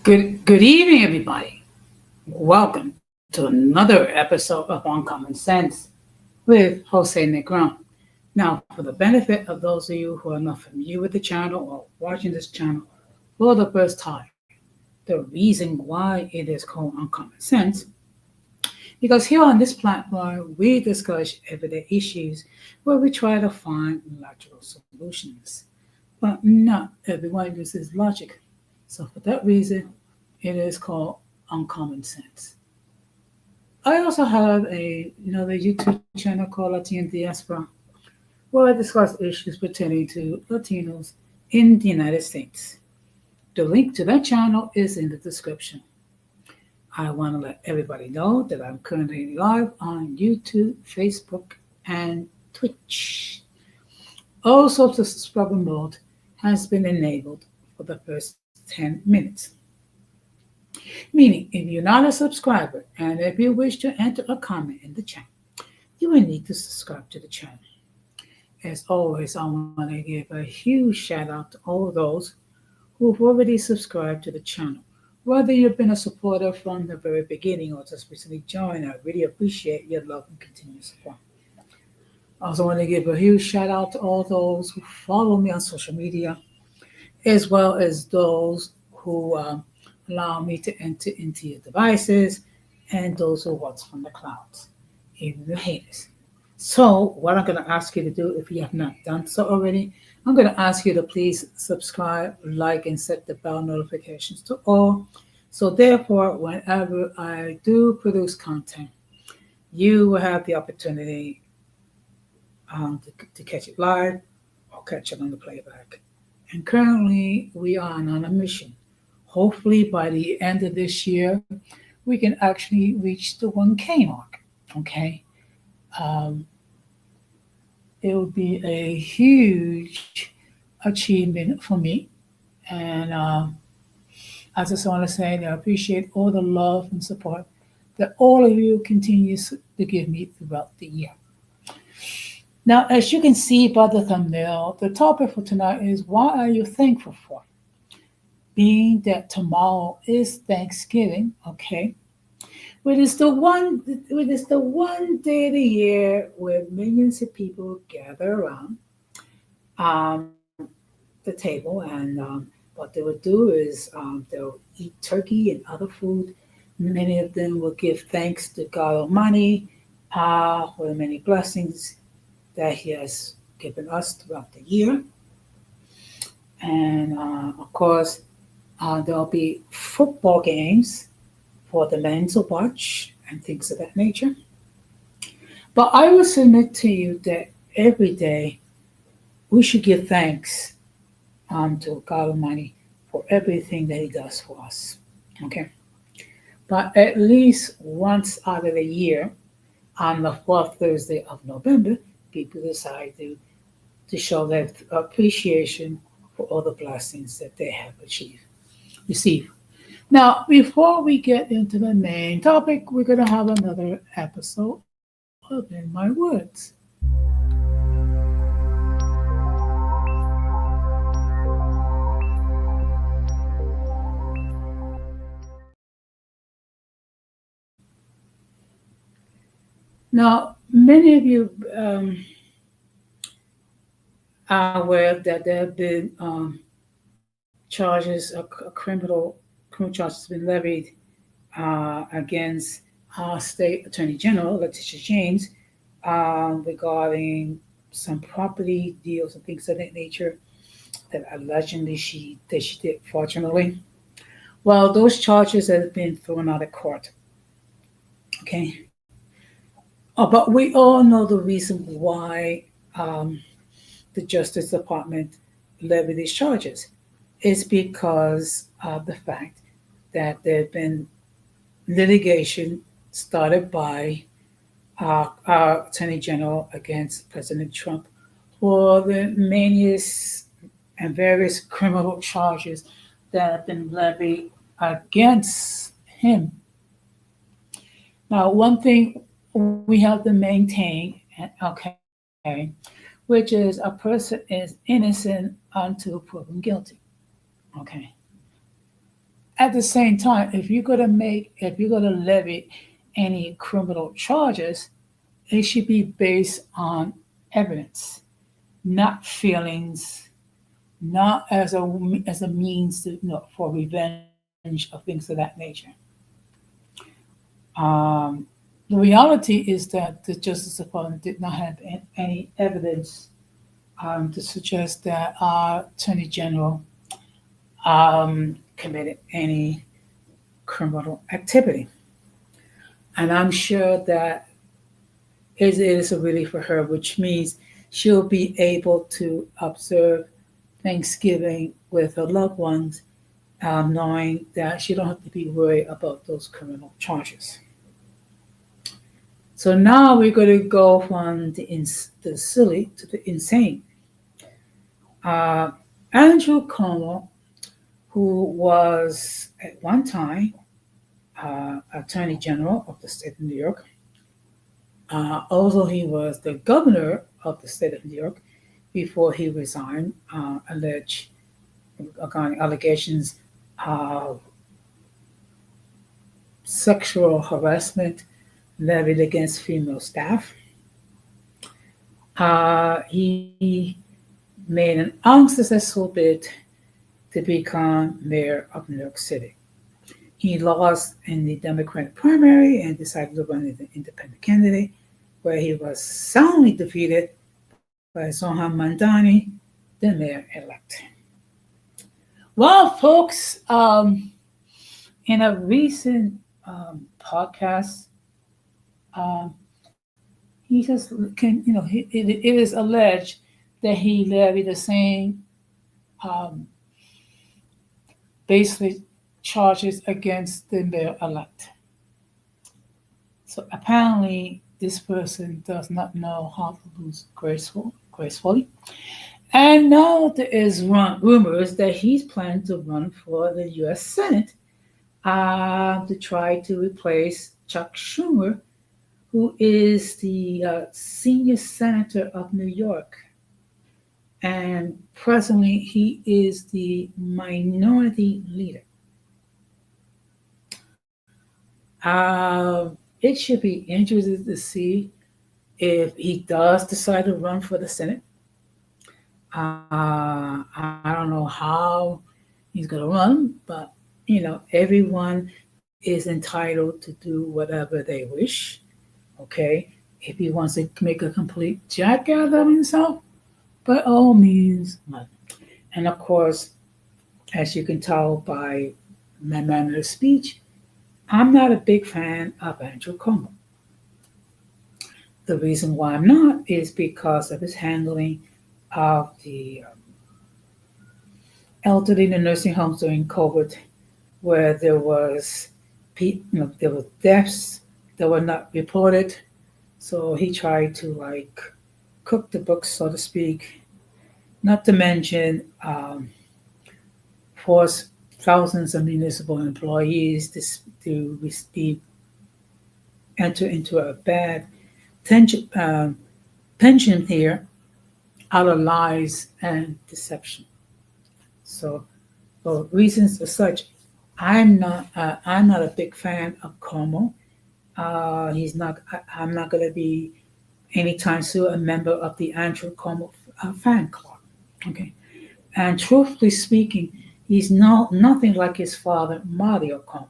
Good evening, everybody. Welcome to another episode of Uncommon Sense with Jose Negron. Now, for the benefit of those of you who are not familiar with the channel or watching this channel for the first time, the reason why it is called Uncommon Sense, because here on this platform, we discuss everyday issues where we try to find logical solutions. But not everyone uses logic. So for that reason, it is called Uncommon Sense. I also have the YouTube channel called Latina Diaspora, where I discuss issues pertaining to Latinos in the United States. The link to that channel is in the description. I want to let everybody know that I'm currently live on YouTube, Facebook, and Twitch. Also, the subscriber mode has been enabled for the first 10 minutes. Meaning, if you're not a subscriber and if you wish to enter a comment in the chat, you will need to subscribe to the channel. As always, I want to give a huge shout out to all those who've already subscribed to the channel. Whether you've been a supporter from the very beginning or just recently joined, I really appreciate your love and continued support. I also want to give a huge shout out to all those who follow me on social media, as well as those who allow me to enter into your devices and those who watch from the clouds, even the haters. So, what I'm going to ask you to do, if you have not done so already, I'm going to ask you to please subscribe, like, and set the bell notifications to all. So, therefore, whenever I do produce content, you will have the opportunity to catch it live or catch it on the playback. And currently, we are on a mission. Hopefully, by the end of this year, we can actually reach the 1K mark. Okay. Um, it would be a huge achievement for me. And I just want to say that I appreciate all the love and support that all of you continue to give me throughout the year. Now, as you can see by the thumbnail, the topic for tonight is what are you thankful for? Being that tomorrow is Thanksgiving, okay? It is the one day of the year where millions of people gather around um, the table, and what they would do is they'll eat turkey and other food. Many of them will give thanks to God Almighty for the many blessings that He has given us throughout the year. And of course, there'll be football games for the men to watch and things of that nature. But I will submit to you that every day we should give thanks to God Almighty for everything that He does for us. Okay. But at least once out of the year, on the fourth Thursday of November, people decide to show their appreciation for all the blessings that they have received. Now, before we get into the main topic, we're going to have another episode of In My Words. Now, many of you are aware that there have been charges, criminal charges been levied against our state attorney general, Letitia James, regarding some property deals and things of that nature that allegedly she did. Fortunately, well, those charges have been thrown out of court. Okay, but we all know the reason why the Justice Department levied these charges is because of the fact that there have been litigation started by our Attorney General against President Trump for the manious and various criminal charges that have been levied against him. Now, one thing we have to maintain, okay, which is a person is innocent until proven guilty. Okay. at the same time, if you're gonna levy any criminal charges, it should be based on evidence, not feelings, not as a means to, for revenge or things of that nature. Um, the reality is that the Justice Department did not have any evidence to suggest that our Attorney General committed any criminal activity. And I'm sure that it is a relief for her, which means she'll be able to observe Thanksgiving with her loved ones, knowing that she don't have to be worried about those criminal charges. So now we're going to go from the silly to the insane. Uh, Andrew Cuomo, who was at one time Attorney General of the state of New York, also he was the governor of the state of New York before he resigned, alleged allegations of sexual harassment levied against female staff. He made an unsuccessful bid to become mayor of New York City. He lost in the Democratic primary and decided to run as an independent candidate, where he was soundly defeated by Zohan Mandani, the mayor-elect. Well, folks, in a recent podcast, um, he just it is alleged that he levied the same um, basically charges against the mayor-elect. So apparently, this person does not know how to lose gracefully. And now there is rumors that he's planning to run for the U.S. Senate to try to replace Chuck Schumer, who is the senior senator of New York. And presently, he is the minority leader. It should be interesting to see if he does decide to run for the Senate. I don't know how he's going to run, but everyone is entitled to do whatever they wish. Okay, if he wants to make a complete jackass of himself, by all means. And of course, as you can tell by my manner of speech, I'm not a big fan of Andrew Cuomo. The reason why I'm not is because of his handling of the elderly in the nursing homes during COVID, where there were deaths that were not reported. So he tried to cook the books, so to speak. Not to mention force thousands of municipal employees to enter into a bad pension here out of lies and deception. So, for reasons as such, I'm not a big fan of Cuomo. He's not. I'm not going to be anytime soon a member of the Andrew Cuomo fan club. Okay, and truthfully speaking, he's nothing like his father Mario Cuomo.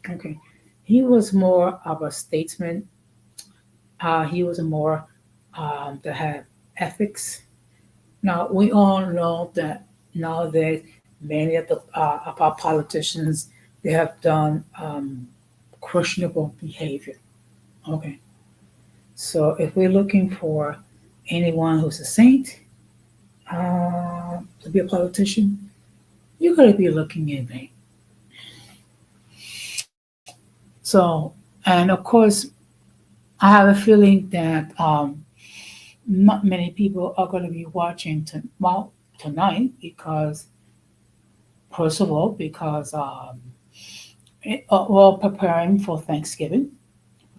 Okay, he was more of a statesman. He was more that had ethics. Now we all know that nowadays many of our politicians, they have done questionable behavior. Okay, so if we're looking for anyone who's a saint to be a politician, you got to be looking in vain. So, and of course, I have a feeling that not many people are going to be watching tonight because, first of all, because we're preparing for Thanksgiving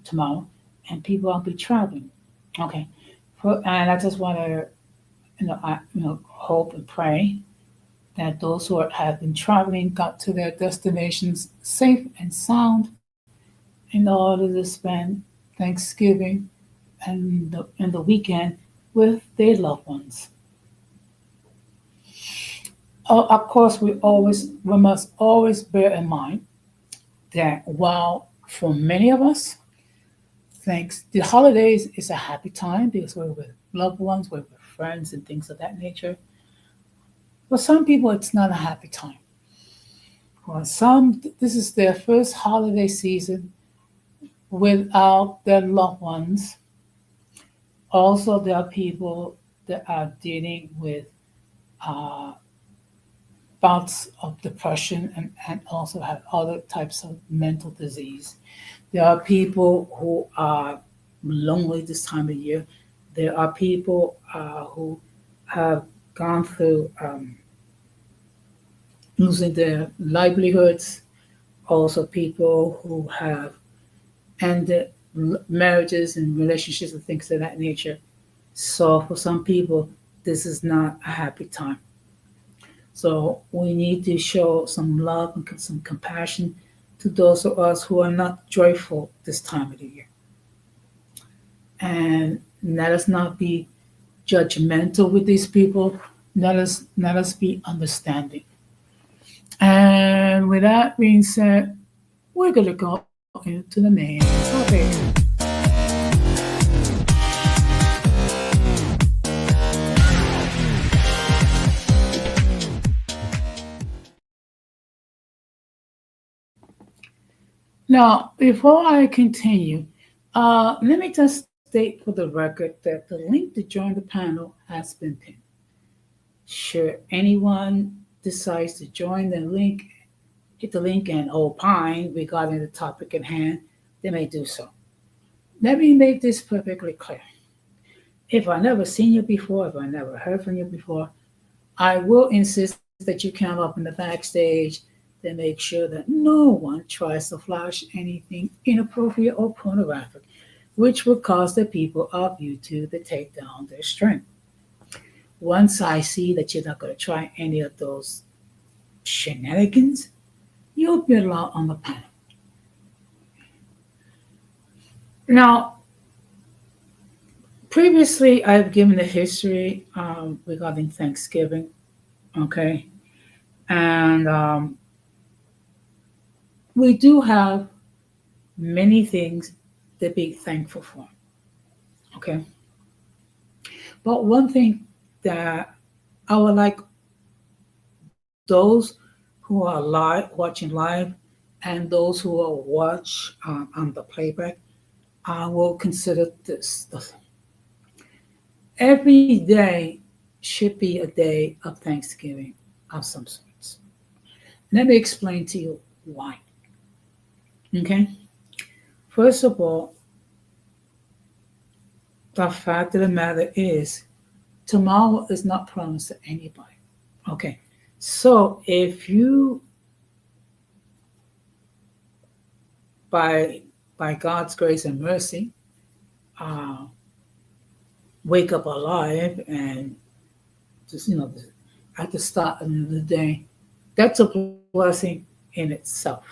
tomorrow, and people will be traveling. Okay, and I just want to, hope and pray that those who have been traveling got to their destinations safe and sound in order to spend Thanksgiving and the weekend with their loved ones. Of course, we must always bear in mind that while for many of us, thanks the holidays is a happy time because we're with loved ones, we're with friends, and things of that nature. For some people, it's not a happy time. For some, this is their first holiday season without their loved ones. Also, there are people that are dealing with uh, bouts of depression and also have other types of mental disease. There are people who are lonely this time of year. There are people who have gone through losing their livelihoods. Also, people who have ended marriages and relationships and things of that nature. So, for some people, this is not a happy time. So we need to show some love and some compassion to those of us who are not joyful this time of the year. And let us not be judgmental with these people. Let us be understanding. And with that being said, we're gonna go into the main topic. Now, before I continue, let me just state for the record that the link to join the panel has been pinned. Should anyone decides to join the link, hit the link and opine regarding the topic at hand, they may do so. Let me make this perfectly clear. If I never seen you before, if I never heard from you before, I will insist that you come up in the backstage to make sure that no one tries to flash anything inappropriate or pornographic, which will cause the people of YouTube to take down their strength. Once I see that you're not going to try any of those shenanigans, you'll be allowed on the panel. Now, previously, I've given a history regarding Thanksgiving, okay? And we do have many things to be thankful for, okay? But one thing that I would like those who are live watching live and those who will watch on the playback, I will consider this. Every day should be a day of Thanksgiving of some sorts. Let me explain to you why. Okay? First of all, the fact of the matter is, tomorrow is not promised to anybody. Okay? So if you, by God's grace and mercy, uh, wake up alive and just at the start of the day, that's a blessing in itself.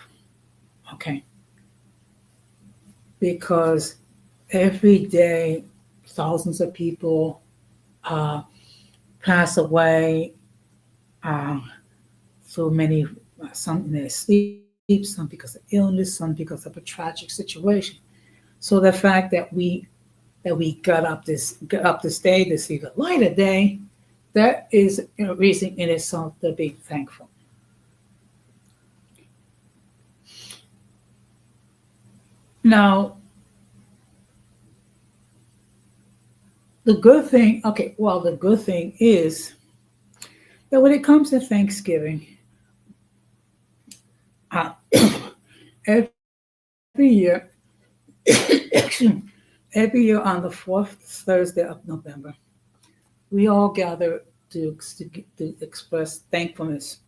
Okay, because every day thousands of people uh, pass away uh, through many some in their sleep, some because of illness, some because of a tragic situation. So the fact that we got up this day to see the light of day, that is a reason in itself to be thankful. Now, the good thing, okay, well, the good thing is that when it comes to Thanksgiving, uh, every year, every year on the fourth Thursday of November, we all gather to express thankfulness,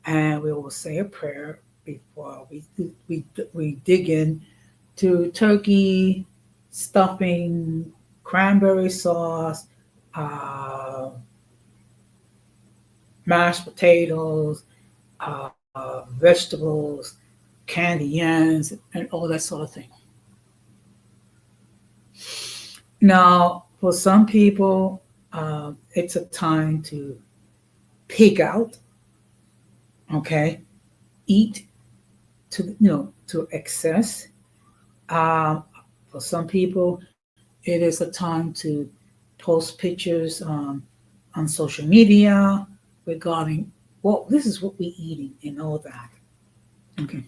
and we will say a prayer before we dig in to turkey, stuffing, cranberry sauce, uh, mashed potatoes, vegetables, candy yams, and all that sort of thing. Now, for some people, it's a time to pig out, okay, eat to excess. Um, for some people, it is a time to post pictures on social media regarding well, this is what we're eating and all that. Okay,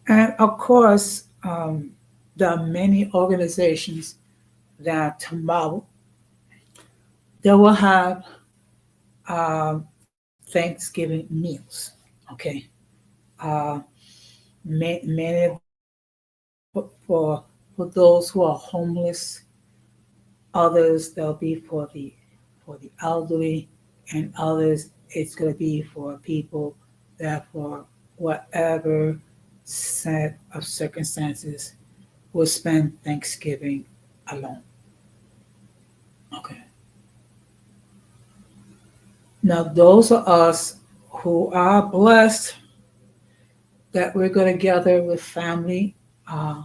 and of course, there are many organizations that tomorrow they will have Thanksgiving meals. Okay, uh, many for those who are homeless, others they'll be for the elderly, and others it's going to be for people that for whatever set of circumstances will spend Thanksgiving alone. Okay. Now those are us who are blessed that we're going to gather with family. Uh,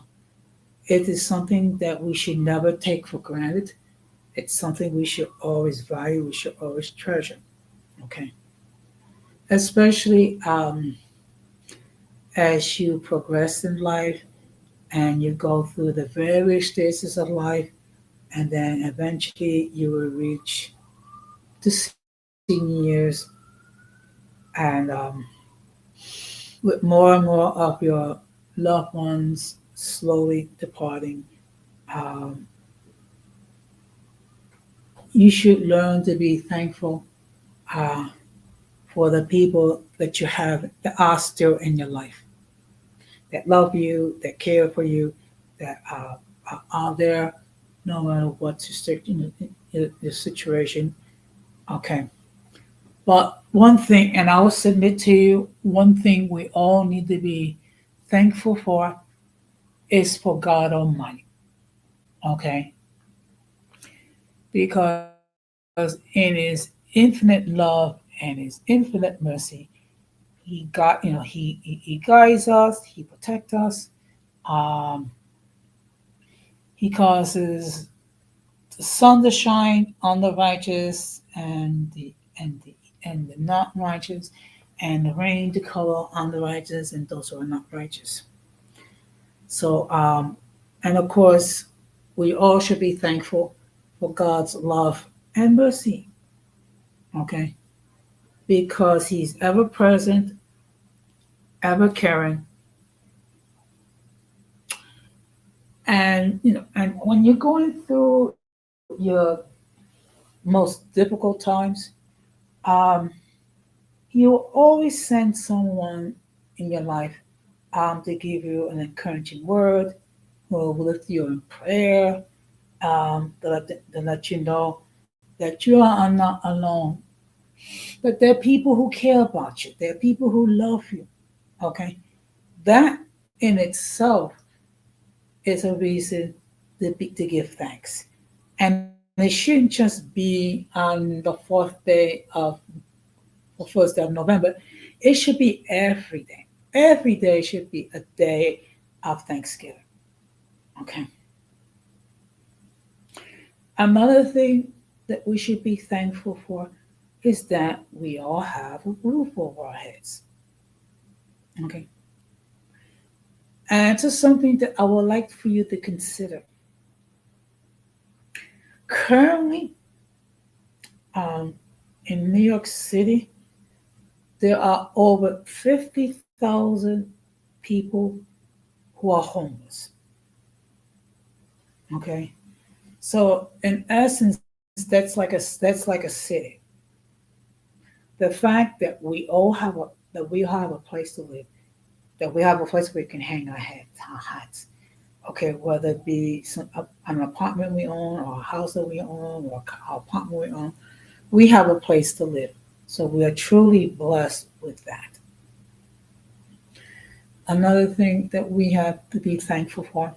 it is something that we should never take for granted. It's something we should always value, we should always treasure. Okay. Especially as you progress in life and you go through the various stages of life, and then eventually you will reach the senior years, and with more and more of your loved ones slowly departing, um, you should learn to be thankful uh, for the people that you have that are still in your life, that love you, that care for you, that are out there no matter what your situation. Okay. But one thing, and I will submit to you, one thing we all need to be thankful for is for God Almighty. Okay. Because in His infinite love and His infinite mercy, He guides us, He protects us, um, He causes the sun to shine on the righteous and the not righteous, and the rain to color on the righteous and those who are not righteous. So, and of course, we all should be thankful for God's love and mercy. Okay, because He's ever present, ever caring, and and when you're going through your most difficult times, um, He will always send someone in your life to give you an encouraging word, who will lift you in prayer, to let you know that you are not alone, that there are people who care about you, there are people who love you. Okay, that in itself is a reason to give thanks. And it shouldn't just be on the fourth day of the first day of November. It should be every day. Every day should be a day of Thanksgiving. Okay. Another thing that we should be thankful for is that we all have a roof over our heads. Okay. And it's something that I would like for you to consider. Currently, um, in New York City, there are over 50,000 people who are homeless. Okay. So in essence, that's like a city. The fact that we have a place to live, that we have a place where we can hang our hats. Okay, whether it be an apartment we own, or a house that we own, or an apartment we own, we have a place to live. So we are truly blessed with that. Another thing that we have to be thankful for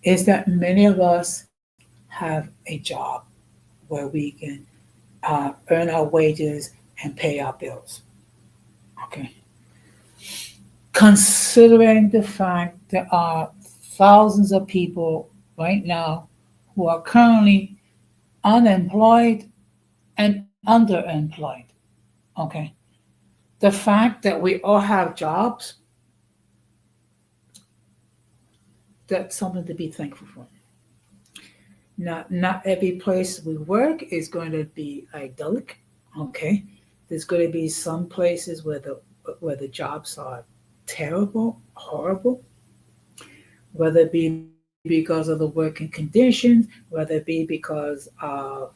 is that many of us have a job where we can earn our wages and pay our bills. Okay. Considering the fact there are thousands of people right now who are currently unemployed and underemployed. Okay. The fact that we all have jobs, that's something to be thankful for. Not every place we work is going to be idyllic. Okay. There's going to be some places where the jobs are terrible, horrible, whether it be because of the working conditions, whether it be because of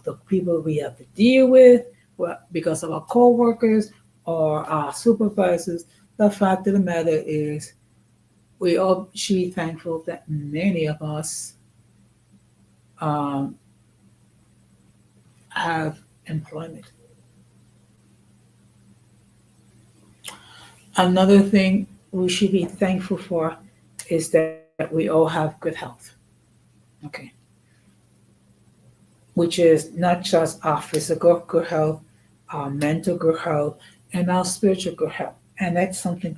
the people we have to deal with, because of our co-workers or our supervisors. The fact of the matter is, we all should be thankful that many of us um, have employment. Another thing we should be thankful for is that we all have good health. Okay. Which is not just our physical good health, our mental good health, and our spiritual good health. And that's something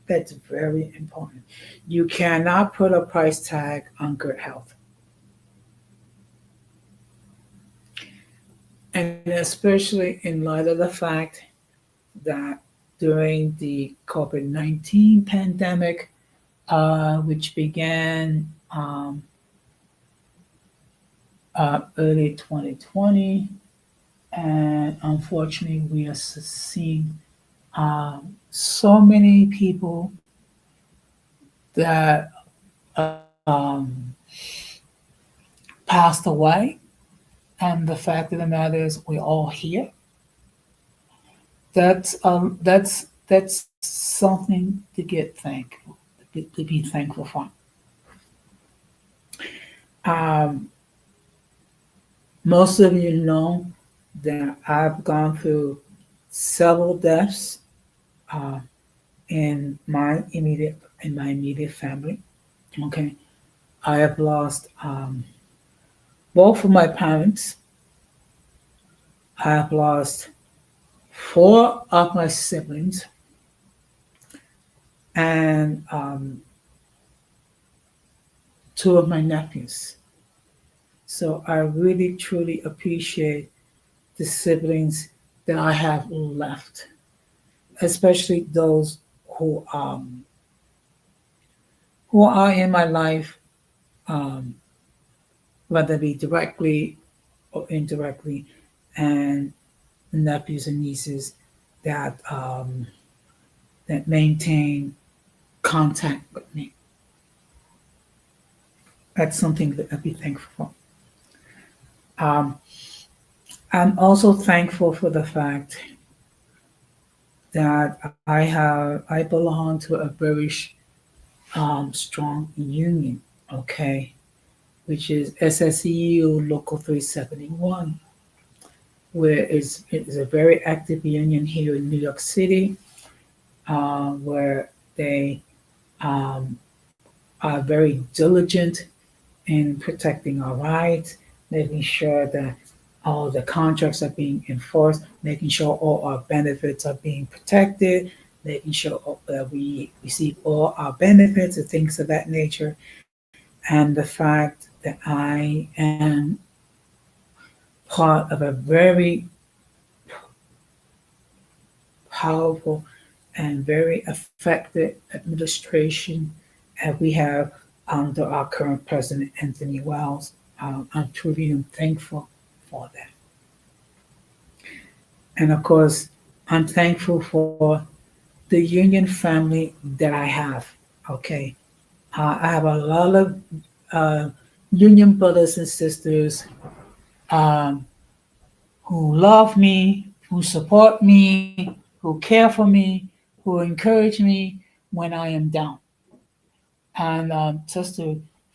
that's very important. You cannot put a price tag on good health. And especially in light of the fact that during the COVID-19 pandemic, which began early 2020, and unfortunately, we are seeing so many people that passed away. And the fact of the matter is, we're all here. That's something to get thankful to be thankful for. Um, Most of you know that I've gone through several deaths uh, in my immediate family. Okay, I have lost both of my parents. I have lost four of my siblings, and two of my nephews. So I really truly appreciate the siblings that I have left, especially those who um, who are in my life, um, whether it be directly or indirectly, and nephews and nieces that maintain contact with me. That's something that I'd be thankful for. I'm also thankful for the fact that I belong to a very strong union, okay, which is SSEU Local 371, where it is a very active union here in New York City, where they um, are very diligent in protecting our rights, making sure that all the contracts are being enforced, making sure all our benefits are being protected, making sure that we receive all our benefits and things of that nature. And the fact that I am part of a very powerful and very effective administration that we have under our current president, Anthony Wells. I'm truly thankful for that. And of course, I'm thankful for the union family that I have. Okay. I have a lot of uh, union brothers and sisters um, who love me, who support me, who care for me, who encourage me when I am down. And just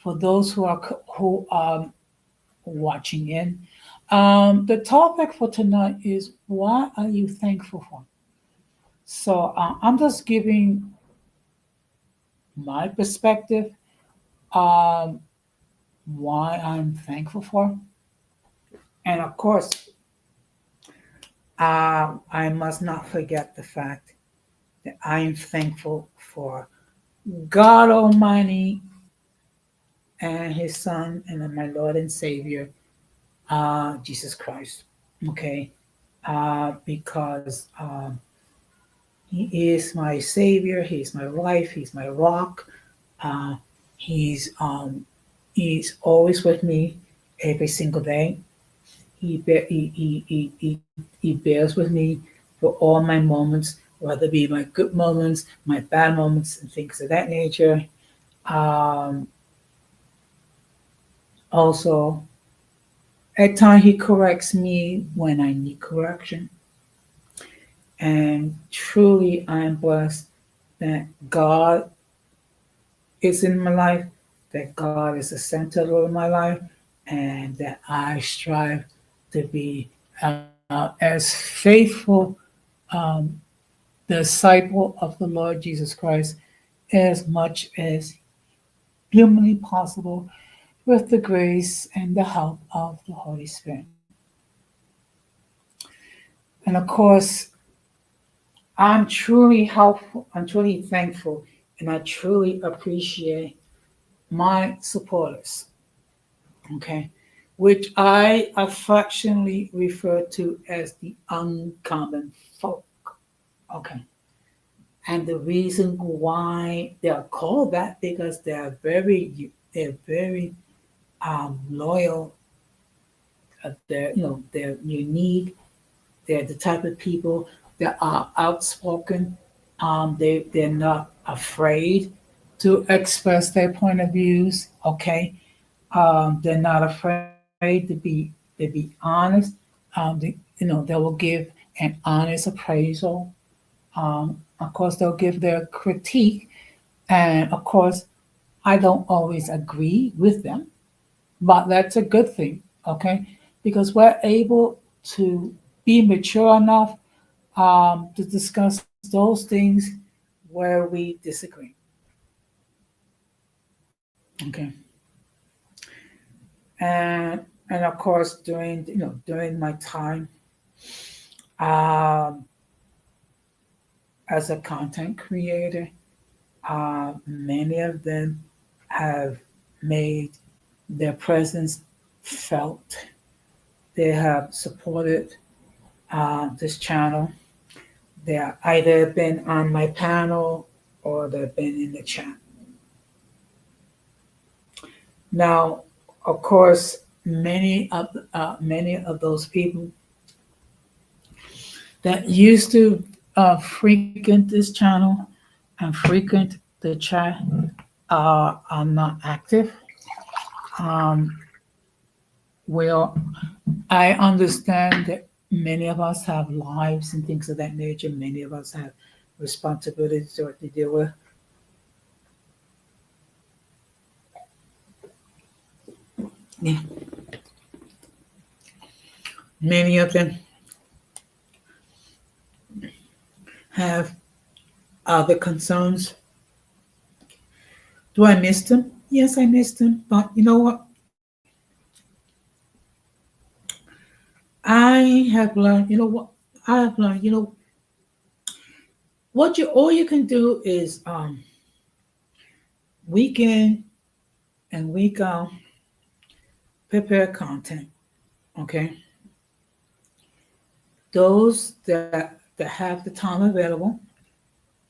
for those who are watching in, the topic for tonight is, what are you thankful for? So I'm just giving my perspective. Um, why I'm thankful for. And of course, I must not forget the fact that I am thankful for God Almighty and His Son and my Lord and Savior, Jesus Christ. Okay, because He is my Savior. He's my life. He's my rock. Uh, he's He's always with me every single day. He bears with me for all my moments, whether it be my good moments, my bad moments, and things of that nature. Um, Also, at times he corrects me when I need correction. And truly, I am blessed that God is in my life, that God is the center of my life, and that I strive to be as faithful um, disciple of the Lord Jesus Christ as much as humanly possible with the grace and the help of the Holy Spirit. And of course, I'm truly thankful, and I truly appreciate my supporters, okay, which I affectionately refer to as the uncommon folk, okay. And the reason why they are called that because they're very loyal. They're unique. They're the type of people that are outspoken. They're not afraid to express their point of views. Okay, they're not afraid to be honest. They will give an honest appraisal. Of course, they'll give their critique, and of course, I don't always agree with them, but that's a good thing. Okay, because we're able to be mature enough to discuss those things where we disagree. Okay, and of course during my time um, as a content creator, many of them have made their presence felt. They have supported this channel. They have either been on my panel or they've been in the chat. Now, of course, many of those people that used to frequent this channel and frequent the chat are not active. Um, well, I understand that many of us have lives and things of that nature. Many of us have responsibilities to deal with. Yeah. Many of them have other concerns. Do I miss them? Yes, I miss them. But you know what? I have learned. You know what? I have learned. What you all you can do is week in and week out prepare content. Okay, those that have the time available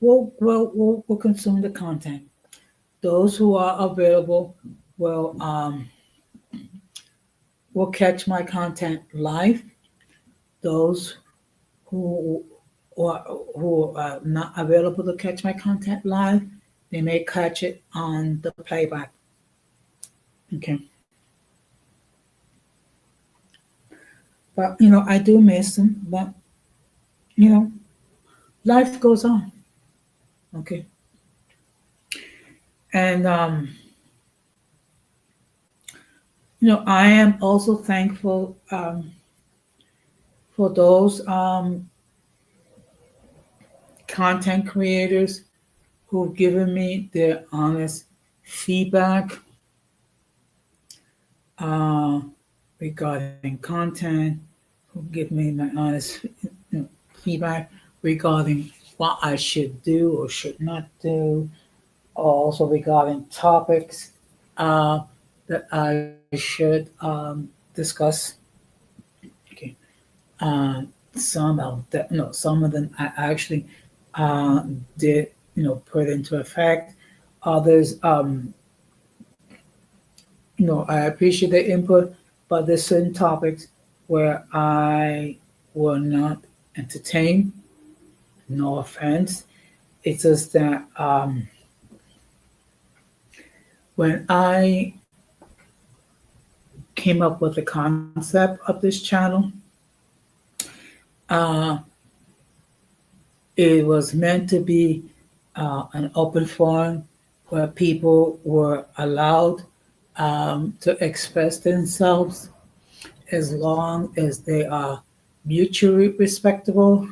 will consume the content. Those who are available will will catch my content live. Those who who are not available to catch my content live, they may catch it on the playback. Okay, but I do miss them. But you know, life goes on. Okay, and I am also thankful for those content creators who've given me their honest feedback. uh, regarding content, who give me my honest feedback regarding what I should do or should not do, also regarding topics uh, that I should discuss. Okay. Uh, some of that, no, some of them I actually uh, did, put into effect. Others, I appreciate the input, but there's certain topics where I will not entertain. No offense. It's just that when I came up with the concept of this channel, uh, it was meant to be an open forum where people were allowed to express themselves as long as they are mutually respectable.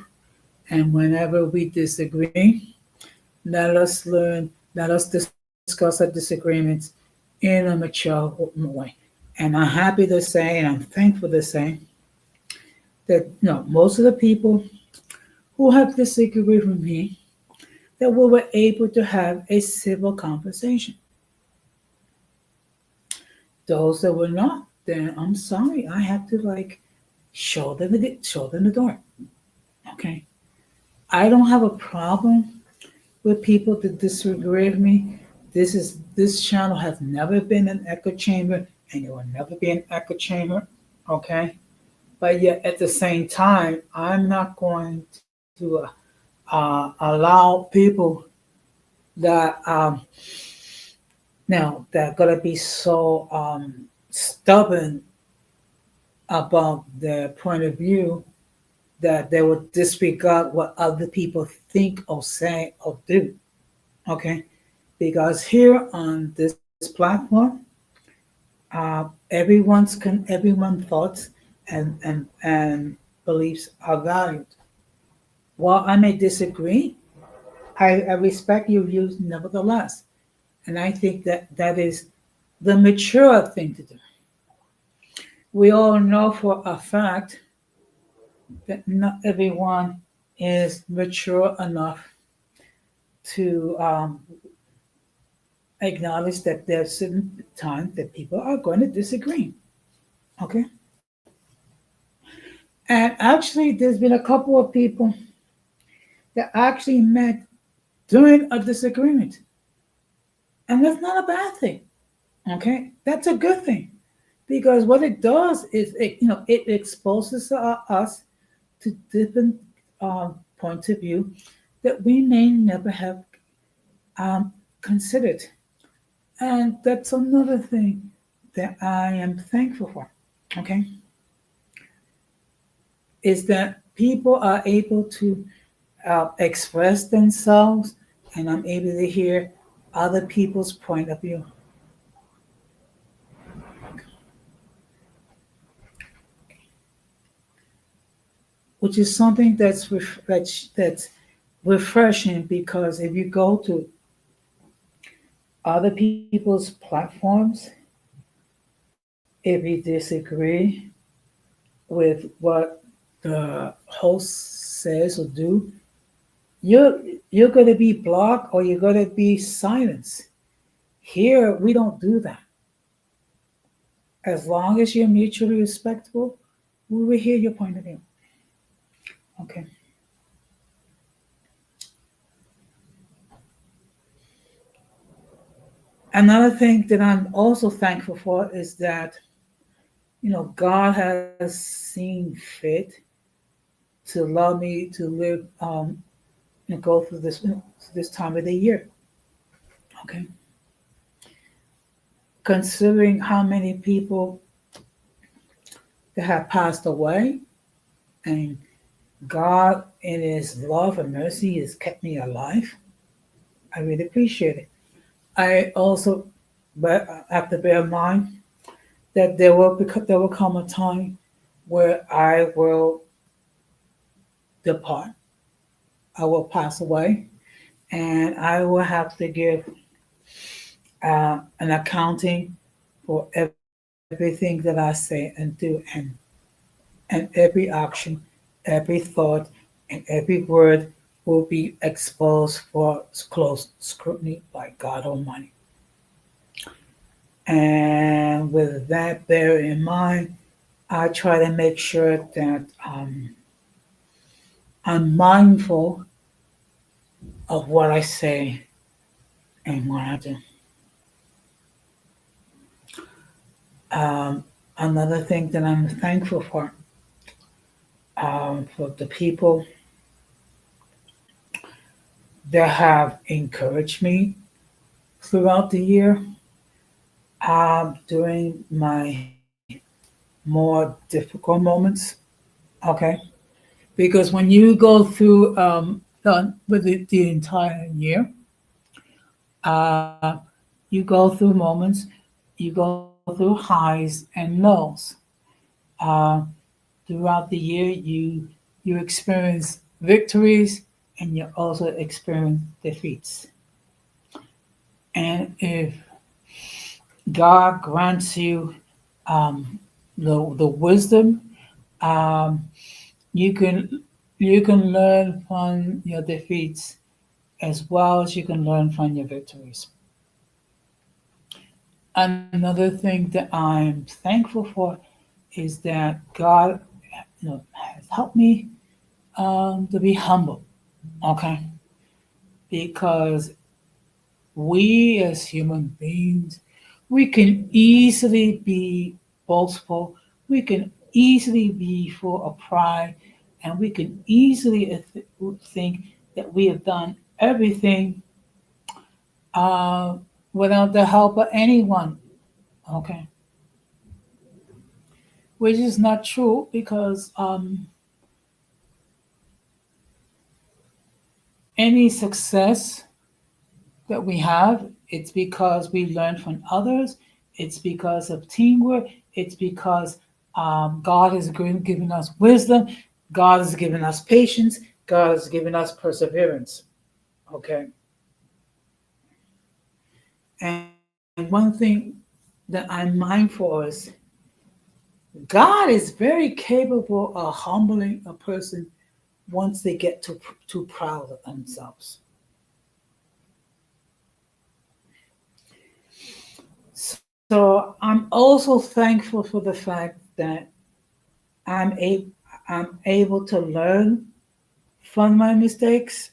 And whenever we disagree, let us learn, let us discuss our disagreements in a mature way. And I'm happy to say, and I'm thankful to say, that most of the people who have disagreed with me, that we were able to have a civil conversation. Those that were not, then I'm sorry, I have to like show them the door. Okay, I don't have a problem with people that disagree with me. This channel has never been an echo chamber, and it will never be an echo chamber. Okay, but yet at the same time, I'm not going to allow people that now that are gonna be so stubborn about their point of view that they will disregard what other people think or say or do. Okay, because here on this platform, everyone thoughts and beliefs are valued. While I may disagree, I respect your views nevertheless, and I think that that is the mature thing to do. We all know for a fact that not everyone is mature enough to acknowledge that there's certain times that people are going to disagree. Okay, and actually, there's been a couple of people that actually met during a disagreement, and that's not a bad thing. Okay, that's a good thing because what it does is it exposes us to different points of view that we may never have um, considered, and that's another thing that I am thankful for. Okay, is that people are able to express themselves, and I'm able to hear other people's point of view, which is something that's refreshing because if you go to other people's platforms, if you disagree with what the host says or do, you're you're going to be blocked or you're going to be silenced. Here, we don't do that. As long as you're mutually respectful, we will hear your point of view. Okay. Another thing that I'm also thankful for is that God has seen fit to allow me to live and go through this time of the year. Okay, considering how many people that have passed away, and God in His love and mercy has kept me alive, I really appreciate it. I also, but I have to bear in mind that there will come a time where I will depart. I will pass away, and I will have to give an accounting for everything everything that I say and do, and every action, every thought, and every word will be exposed for close scrutiny by God Almighty. And with that bear in mind, I try to make sure that I'm mindful of what I say and what I do. Another thing that I'm thankful for the people that have encouraged me throughout the year during my more difficult moments. Okay, because when you go through with the entire year, uh, you go through moments, you go through highs and lows. Uh, Throughout the year, you experience victories and you also experience defeats. And if God grants you um, the wisdom, um, you can you can learn from your defeats as well as you can learn from your victories. Another thing that I'm thankful for is that God, has helped me to be humble. Okay, because we as human beings, we can easily be boastful, we can easily be full of pride, and we can easily think that we have done everything uh, without the help of anyone. Okay, which is not true because any success that we have, it's because we learn from others. It's because of teamwork. It's because God has given us wisdom. God has given us patience. God has given us perseverance. Okay. And one thing that I'm mindful is God is very capable of humbling a person once they get too proud of themselves. So I'm also thankful for the fact that I'm a I'm able to learn from my mistakes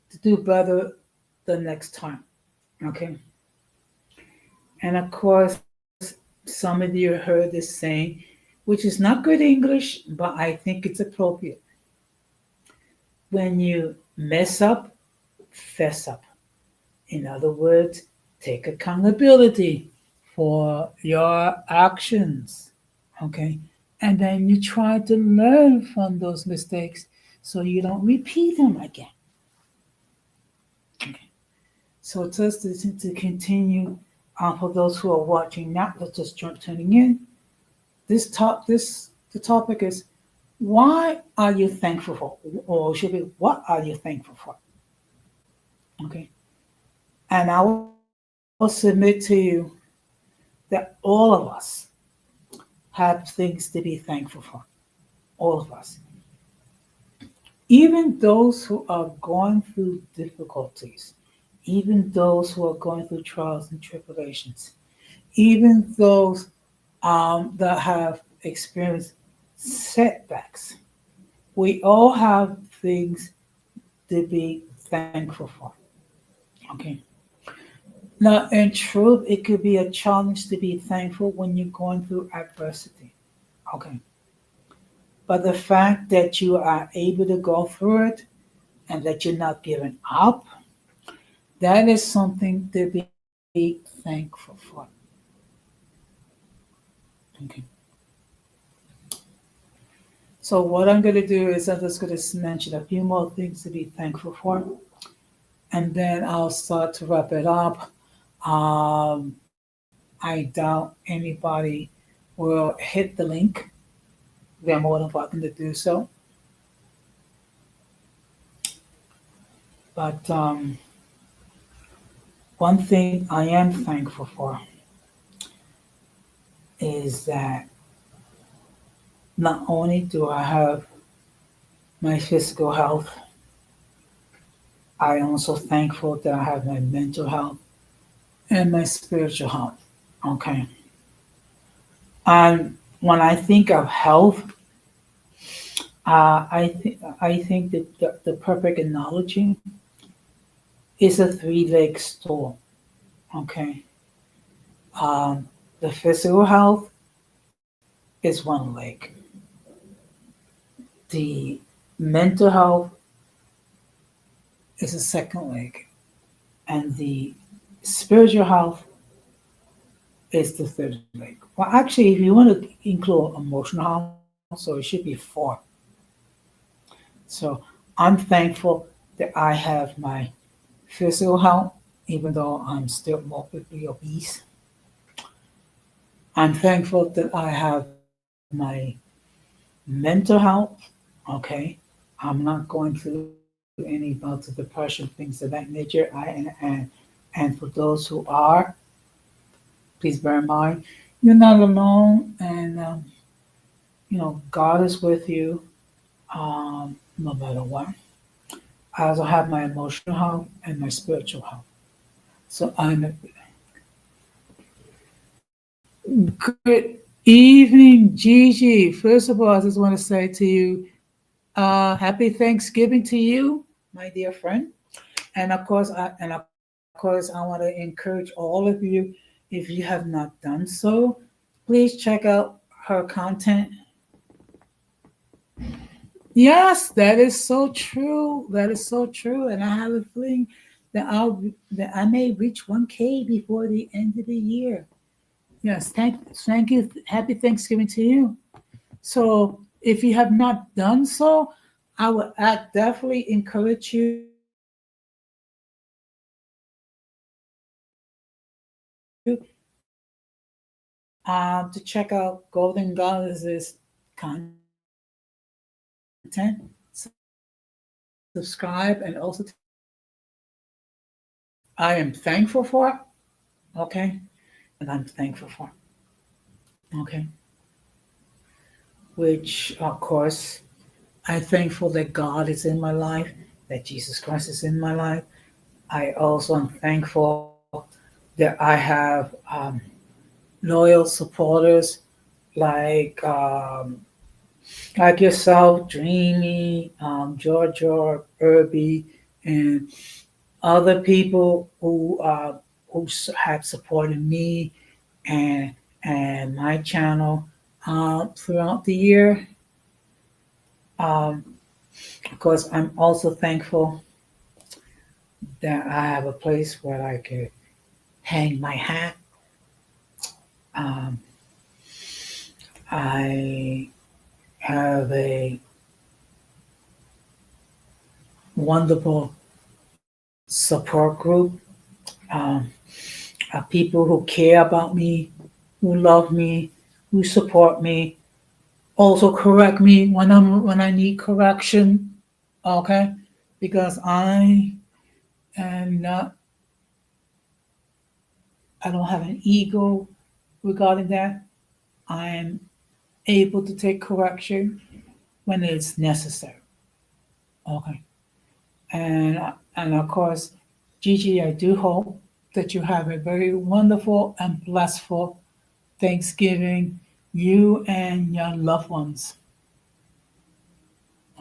to do better the next time. Okay. And of course, some of you heard this saying, which is not good English, but I think it's appropriate. When you mess up, fess up. In other words, take accountability for your actions. Okay. And then you try to learn from those mistakes so you don't repeat them again. Okay. So just to continue for those who are watching, not just tuning in, the topic is why are you thankful for, or should be what are you thankful for? Okay, and I will submit to you that all of us have things to be thankful for. All of us, even those who are going through difficulties, even those who are going through trials and tribulations, even those that have experienced setbacks. We all have things to be thankful for. Okay. Now, in truth, it could be a challenge to be thankful when you're going through adversity. Okay. But the fact that you are able to go through it and that you're not giving up, that is something to be thankful for. Okay. So what I'm going to do is I'm just going to mention a few more things to be thankful for, and then I'll start to wrap it up. I doubt anybody will hit the link. They're more than welcome to do so. But one thing I am thankful for is that not only do I have my physical health, I am also thankful that I have my mental health and my spiritual health. Okay. And when I think of health, I think that the perfect analogy is a three-leg stool. Okay. Um, the physical health is one leg. The mental health is a second leg, and the spiritual health is the third leg. Well, actually, if you want to include emotional health, so it should be four. So I'm thankful that I have my physical health, even though I'm still morbidly obese. I'm thankful that I have my mental health. Okay. I'm not going through any bouts of depression, things of that nature. And for those who are, please bear in mind, you're not alone, and God is with you, no matter what. I also have my emotional health and my spiritual health. So I'm good evening, Gigi. First of all, I just want to say to you, happy Thanksgiving to you, my dear friend. And of course, I want to encourage all of you, if you have not done so, please check out her content. Yes, that is so true. That is so true. And I have a feeling that I may reach 1K before the end of the year. Yes, thank you. Happy Thanksgiving to you. So if you have not done so, I definitely encourage you to check out Golden Goddess's content, subscribe, and also tell her that I am thankful for it. Okay, that is what I'm thankful for. Okay, which of course I'm thankful that God is in my life, that Jesus Christ is in my life. I also am thankful that I have loyal supporters like like yourself, Dreamy, Georgia, Irby, and other people who have supported me and my channel throughout the year. Um, of course, I'm also thankful that I have a place where I could hang my hat. Um, I have a wonderful support group, um, of people who care about me, who love me, who support me, also correct me when I need correction. Okay, because am not I don't have an ego regarding that. I'm able to take correction when it's necessary. Okay, and of course, Gigi, I do hope that you have a very wonderful and blissful Thanksgiving, you and your loved ones.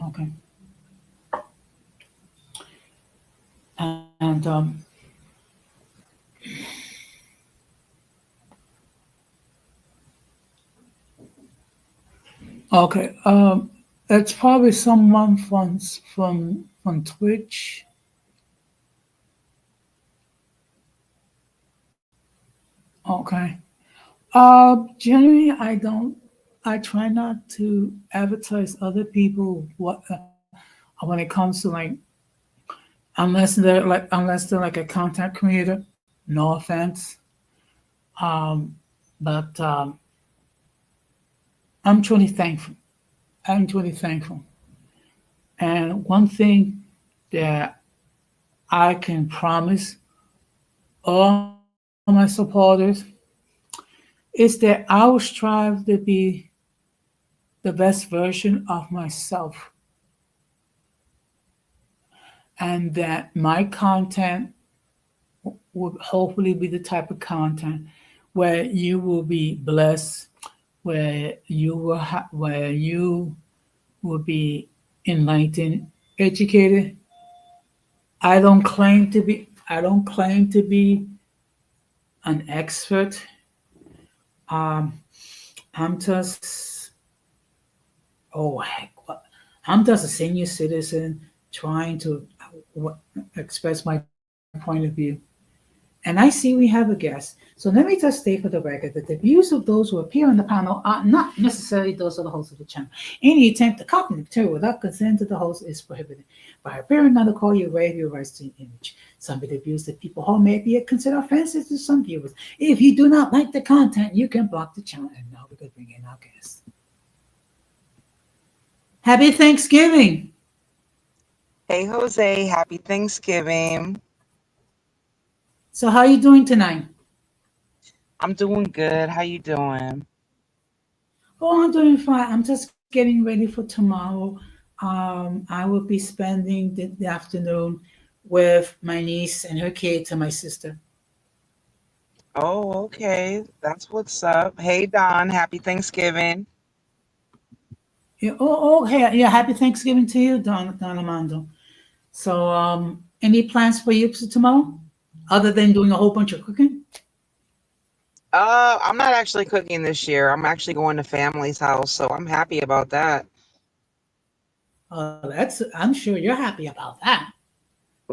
Okay, and okay, it's probably someone from Twitch. Okay. Generally, I don't. I try not to advertise other people when it comes to like unless they're like a content creator. No offense. Um, but I'm truly thankful. I'm truly thankful. And one thing that I can promise all my supporters is is that I will strive to be the best version of myself, and that my content will hopefully be the type of content where you will be blessed, where you will be enlightened, educated. I don't claim to be an expert. Um, I'm just oh heck, what? I'm just a senior citizen trying to express my point of view. And I see we have a guest. So let me just state for the record that the views of those who appear on the panel are not necessarily those of the host of the channel. Any attempt to copy the material without consent of the host is prohibited. By appearing on the call, you waive your rights to an image. Some of the views that people hold may be considered offensive to some viewers. If you do not like the content, you can block the channel. And now we could bring in our guest. Happy Thanksgiving. Hey Jose, happy Thanksgiving. So how are you doing tonight? I'm doing good. How you doing? Oh, I'm doing fine. I'm just getting ready for tomorrow. I will be spending the afternoon with my niece and her kids and my sister. Oh, okay. That's what's up. Hey Don, happy Thanksgiving. Yeah, hey, yeah, happy Thanksgiving to you, Don Armando. So, any plans for you for tomorrow, other than doing a whole bunch of cooking? I'm not actually cooking this year. I'm actually going to family's house, so I'm happy about that. I'm sure you're happy about that.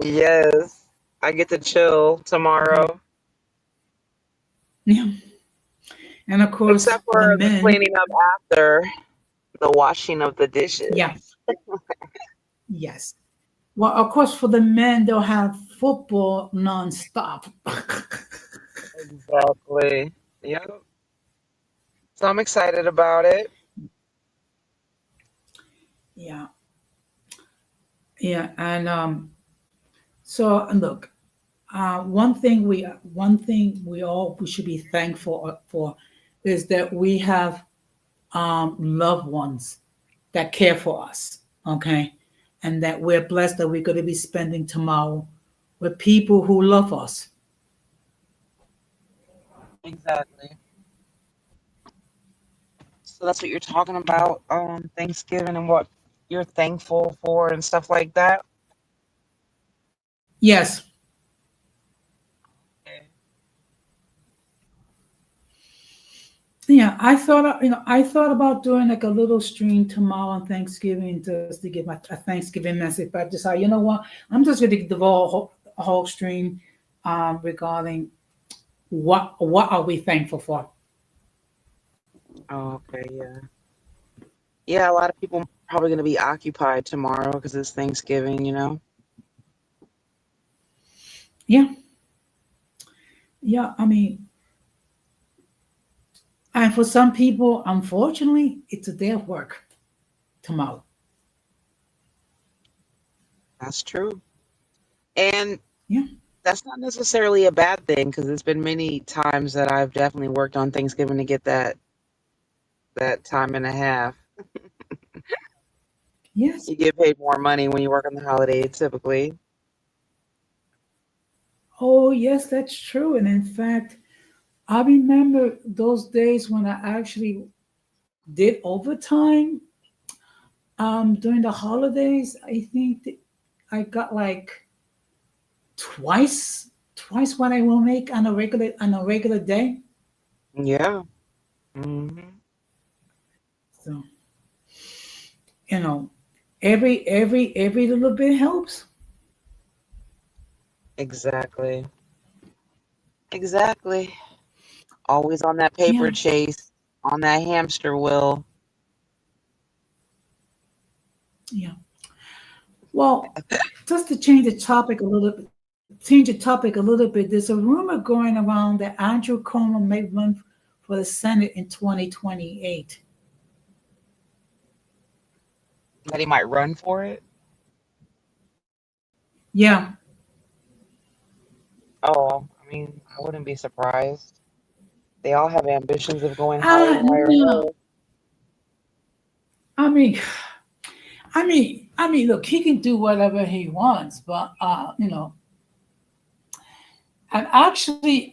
Yes. I get to chill Okay. tomorrow. Yeah, and of course Except for the for the men, cleaning up after the washing of the dishes. yeah, yes. Well, of course for the men, they'll have football nonstop. Exactly. Yep. So I'm excited about it. Yeah, yeah, and so look, one thing we should be thankful for is that we have loved ones that care for us, okay, and that we're blessed that we're going to be spending tomorrow with people who love us. Exactly. So that's what you're talking about, Thanksgiving and what you're thankful for and stuff like that. Yes, Okay. yeah, I thought about doing like a little stream tomorrow on Thanksgiving just to give my a Thanksgiving message. But I decided, you know what? I'm just going to devote a whole stream regarding what are we thankful for. Oh, okay, yeah. Yeah, a lot of people probably gonna be occupied tomorrow because it's Thanksgiving. Yeah, yeah. I mean, and for some people, unfortunately, it's a day of work tomorrow. That's true. And Yeah, that's not necessarily a bad thing because it's been many times that I've definitely worked on Thanksgiving to get that time and a half. yes. You get paid more money when you work on the holiday typically. Oh, yes, that's true. And in fact, I remember those days when I actually did overtime during the holidays. I think I got like twice what I will make on a regular day. Yeah. Hmm. So you know, every little bit helps. Exactly. Exactly. Always on that paper Yeah, chase, on that hamster wheel. yeah. Well, just to change the topic a little bit. There's a rumor going around that Andrew Cuomo may run for the Senate in 2028. That he might run for it. Yeah, Oh, I mean, I wouldn't be surprised. They all have ambitions of going higher, higher, No, higher. I mean, look, he can do whatever he wants, but and actually,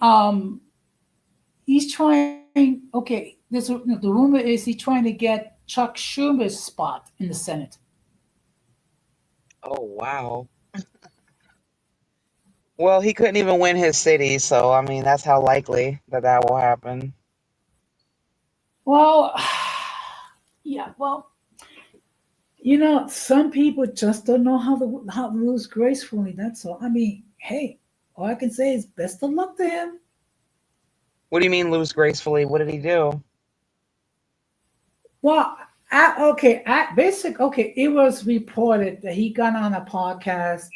he's trying. Okay, the rumor is he's trying to get Chuck Schumer's spot in the Senate. Oh, wow. Well, he couldn't even win his city, so I mean, that's how likely that that will happen. Well, yeah. Well, some people just don't know how to lose gracefully. That's all. I mean, hey, all I can say is best of luck to him. What do you mean lose gracefully? What did he do? Well, okay, it was reported that he got on a podcast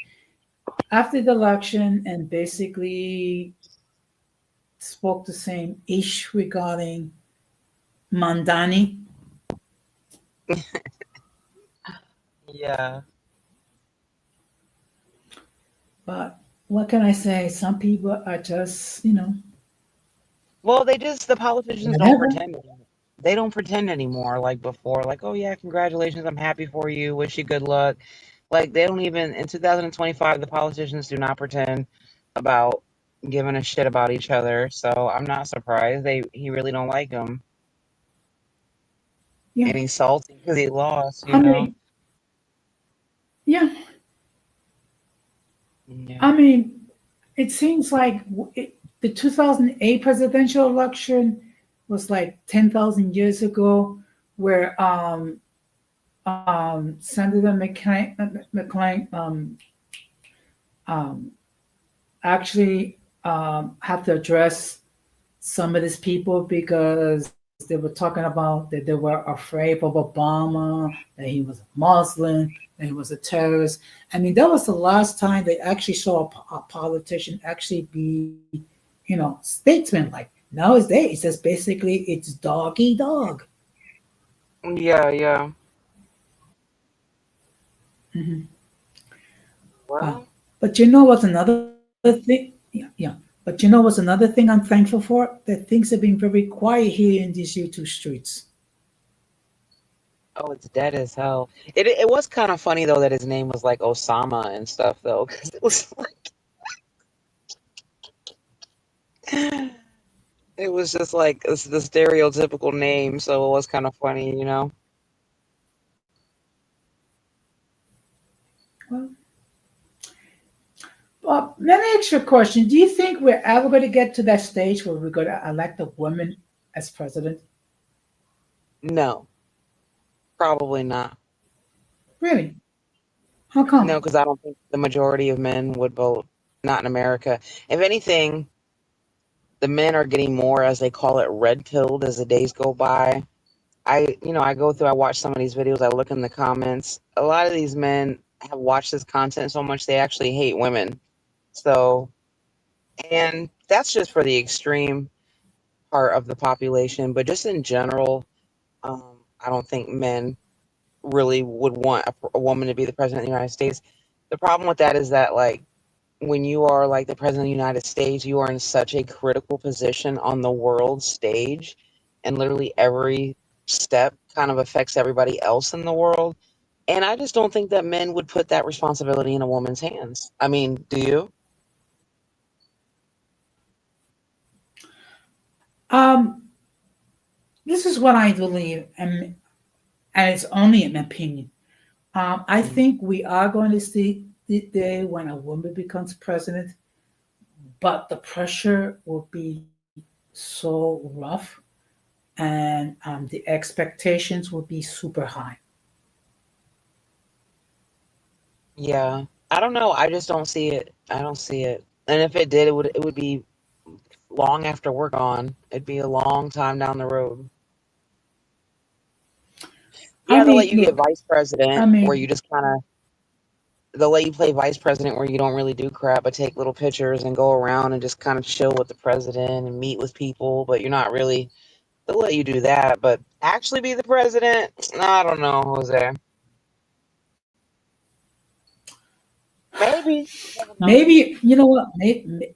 after the election and basically spoke the same ish regarding Mandani. Yeah. But what can I say? Some people are just, Well, the politicians don't whatever. pretend anymore. They don't pretend anymore like before. Like, oh yeah, congratulations, I'm happy for you, wish you good luck. Like they don't even in 2025, the politicians do not pretend about giving a shit about each other. So I'm not surprised. He really don't like him, Yeah. and he's salty because he lost. I mean, yeah. Yeah. I mean, it seems like the 2008 presidential election was like 10,000 years ago, where Senator McClain um, actually had to address some of these people because they were talking about that they were afraid of Obama, that he was a Muslim, that he was a terrorist. I mean, that was the last time they actually saw a politician actually be, statesman like. Nowadays, it's just basically it's doggy dog. Yeah, yeah. Hmm. Uh, Well, but you know what's another thing? Yeah, yeah. But you know what's another thing I'm thankful for? That things have been very quiet here in these YouTube streets. oh, it's dead as hell. It was kind of funny though that his name was like Osama and stuff though, because it was it was just like the stereotypical name, so it was kind of funny. Well, let me ask you a question. Do you think we're ever going to get to that stage where we're going to elect a woman as president? No, probably not. Really? How No, come? because I don't think the majority of men would vote. Not in America. If anything, the men are getting more, as they call it, red pilled as the days go by. I go through, I watch some of these videos, I look in the comments. A lot of these men have watched this content so much they actually hate women. So, and that's just for the extreme part of the population, but just in general, I don't think men really would want a woman to be the president of the United States. The problem with that is that, like, when you are like the president of the United States, you are in such a critical position on the world stage, and literally every step kind of affects everybody else in the world. And I just don't think that men would put that responsibility in a woman's hands. I mean, do you? Um, this is what I believe, and it's only an opinion. I Mm. think we are going to see the day when a woman becomes president, but the pressure will be so rough, and the expectations will be super high. Yeah. I don't know. I just don't see it. I don't see it. And if it did, it would be long after we're gone. It'd be a long time down the road. I Yeah, they'll let mean, you get look, vice I president where you mean, just kind of they'll let you play vice president where you don't really do crap but take little pictures and go around and just kind of chill with the president and meet with people, but you're not really they'll let you do that, but actually be the president, I don't know, Jose. Maybe. You never know. maybe you know what?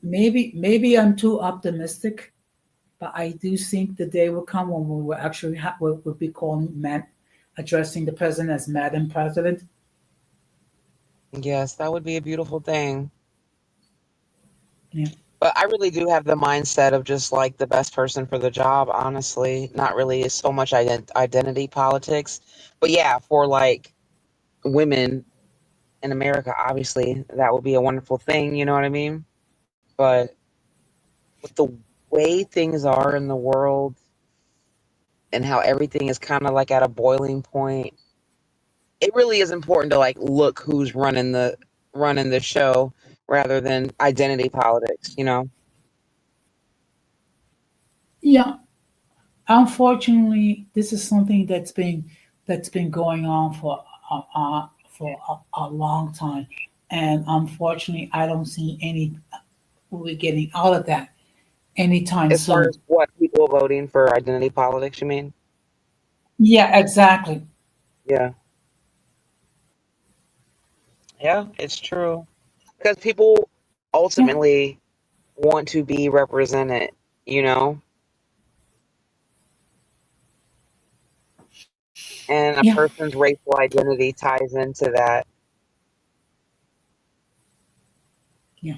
Maybe I'm too optimistic. but I do think the day will come when we will actually will be calling man addressing the president as Madam President. Yes, that would be a beautiful thing. Yeah, But I really do have the mindset of just like the best person for the job, honestly. Not really so much identity politics. But yeah, for like women in America, obviously, that would be a wonderful thing, you know what I mean? But with the way things are in the world and how everything is kind of like at a boiling point, it really is important to like look who's running the show rather than identity politics, you know? yeah. Unfortunately, this is something that's been going on for a long time, and unfortunately, I don't see any we're getting out of that anytime As far soon. as what people voting for identity politics, you mean? Yeah, exactly. Yeah. Yeah, it's true. Because people Yeah, ultimately want to be represented, you know? And a yeah, person's racial identity ties into that. yeah.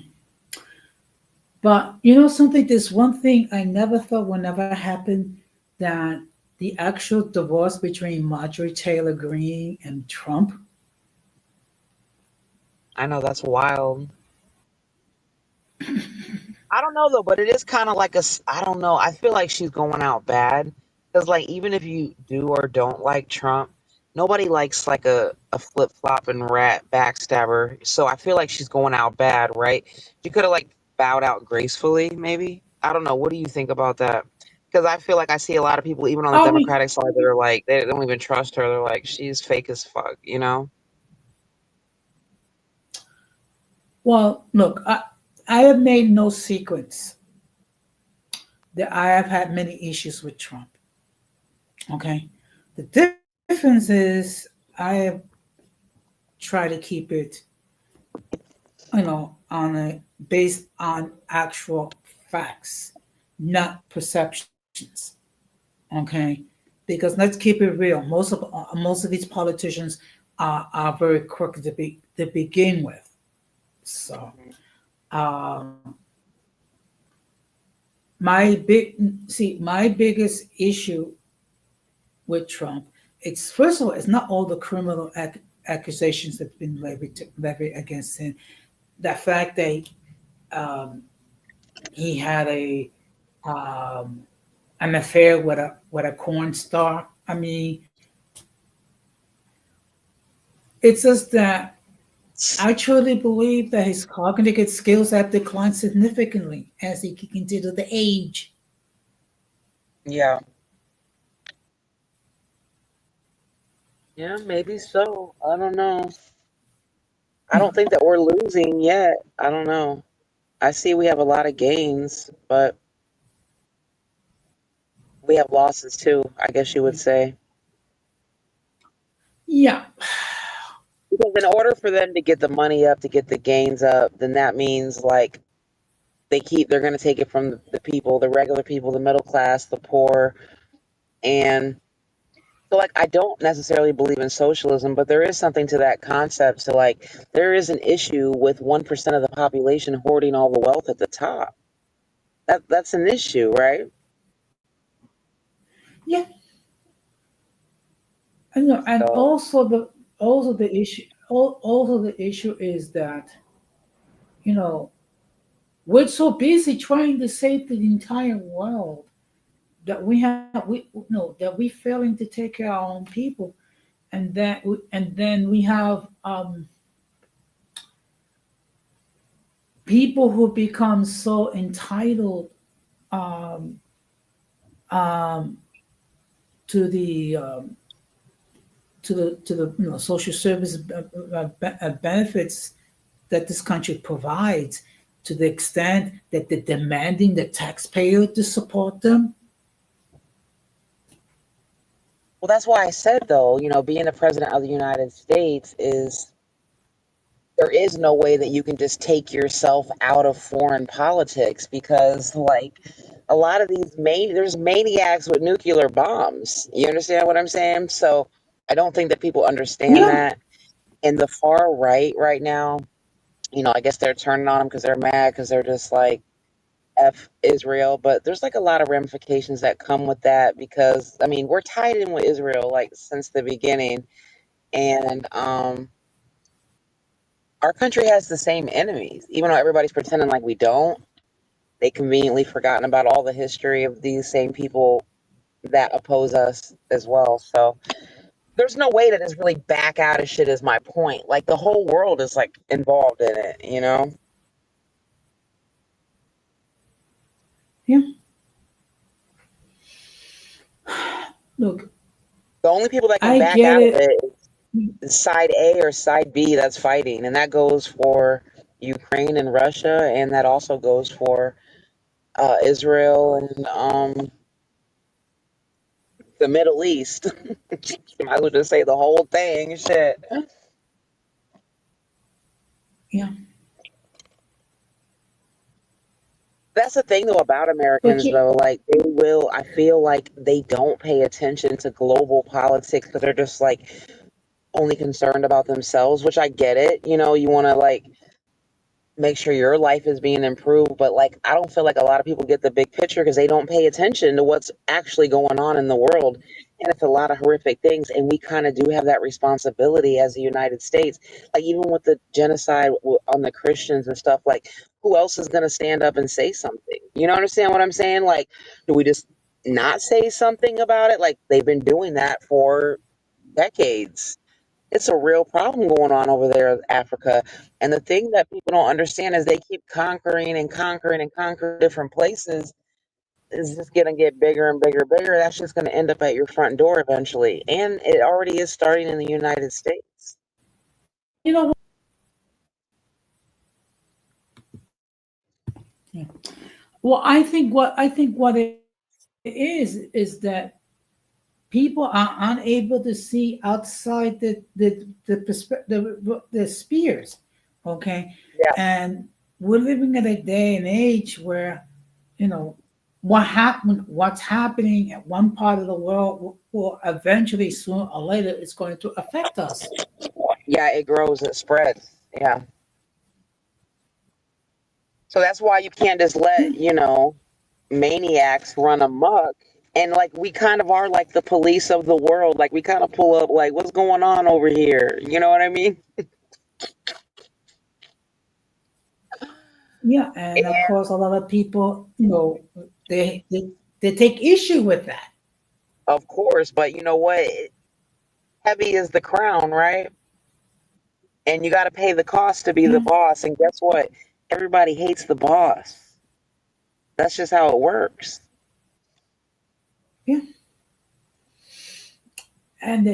But you know something? There's one thing I never thought would never happen, that the actual divorce between Marjorie Taylor Greene and Trump. I know that's wild. I don't know though, but it is kind of like I don't know. I feel like she's going out bad because like even if you do or don't like Trump, nobody likes like a flip flop and rat backstabber. So I feel like she's going out bad, right? She could have like bowed out gracefully, maybe. I don't know. What do you think about that? Because I feel like I see a lot of people, even on the I mean, Democratic side, that are like they don't even trust her. They're like she's fake as fuck, you know? well, look, I have made no secrets that I have had many issues with Trump. Okay, the difference is I have tried to keep it, on a based on actual facts, not perceptions. Okay, because let's keep it real. Most of these politicians are very crooked to begin with. So, um, my biggest issue with Trump, it's first of all, it's not all the criminal accusations that've been levied against him. The fact that um, he had um, an affair with a corn star. I mean, it's just that I truly believe that his cognitive skills have declined significantly as he continued the age. Yeah. Yeah, maybe so. I don't know. I don't think that we're losing yet. I don't know. I see we have a lot of gains, but we have losses too, I guess you would say. Yeah, Because in order for them to get the money up, to get the gains up, then that means like they're going to take it from the people, the regular people, the middle class, the poor. And so, like, I don't necessarily believe in socialism, but there is something to that concept. So, like, there is an issue with 1% of the population hoarding all the wealth at the top. That's an issue, right? yeah, and and So, also the issue also the issue is that you know we're so busy trying to save the entire world that that we failing to take care of our own people, and then we have people who become so entitled um, um, to the social service benefits that this country provides, to the extent that they're demanding the taxpayer to support them. well, that's why I said, though, being the president of the United States there is no way that you can just take yourself out of foreign politics because, like, a lot of there's maniacs with nuclear bombs. You understand what I'm saying? So I don't think that people understand Yeah. that. And the far right now, I guess they're turning on them because they're mad because they're just like F Israel. But there's like a lot of ramifications that come with that because I mean we're tied in with Israel like since the beginning, and our country has the same enemies, even though everybody's pretending like we don't. They conveniently forgotten about all the history of these same people that oppose us as well. So there's no way to just really back out of shit is my point. Like the whole world is like involved in it. Yeah. Look, The only people that can I back get out of it. it is side A or side B that's fighting. And that goes for Ukraine and Russia, and that also goes for Israel and the Middle East. Might as well just say the whole thing. Shit. Yeah. That's the thing though about But Americans you, though, like I feel like they don't pay attention to global politics because they're just like only concerned about themselves, which I get it. You want to like make sure your life is being improved, but like I don't feel like a lot of people get the big picture because they don't pay attention to what's actually going on in the world. And it's a lot of horrific things, and we kind of do have that responsibility as the United States. Like even with the genocide on the Christians and stuff, like who else is going to stand up and say something? You know, understand what I'm saying? Like, do we just not say something about it? Like they've been doing that for decades. It's a real problem going on over there in Africa. And the thing that people don't understand is they keep conquering and conquering and conquering different places. It's just going to get bigger and bigger and bigger. That's just going to end up at your front door eventually. And it already is starting in the United States. you know what? Yeah. Well, I think what it is that people are unable to see outside the spheres. Okay, Yeah, and we're living in a day and age where you know what's happening at one part of the world will eventually, sooner or later, it's going to affect us. yeah, it grows, it spreads. Yeah. So that's why you can't just Yeah, let maniacs run amok. And like we kind of are like the police of the world. Like we kind of pull up like what's going on over here. You know what I mean? yeah, and of course, a lot of people, they take issue with that. Of course, but you know what? Heavy is the crown, right? And you got to pay the cost to be the Yeah, boss. And guess what? Everybody hates the boss. That's just how it works. yeah, and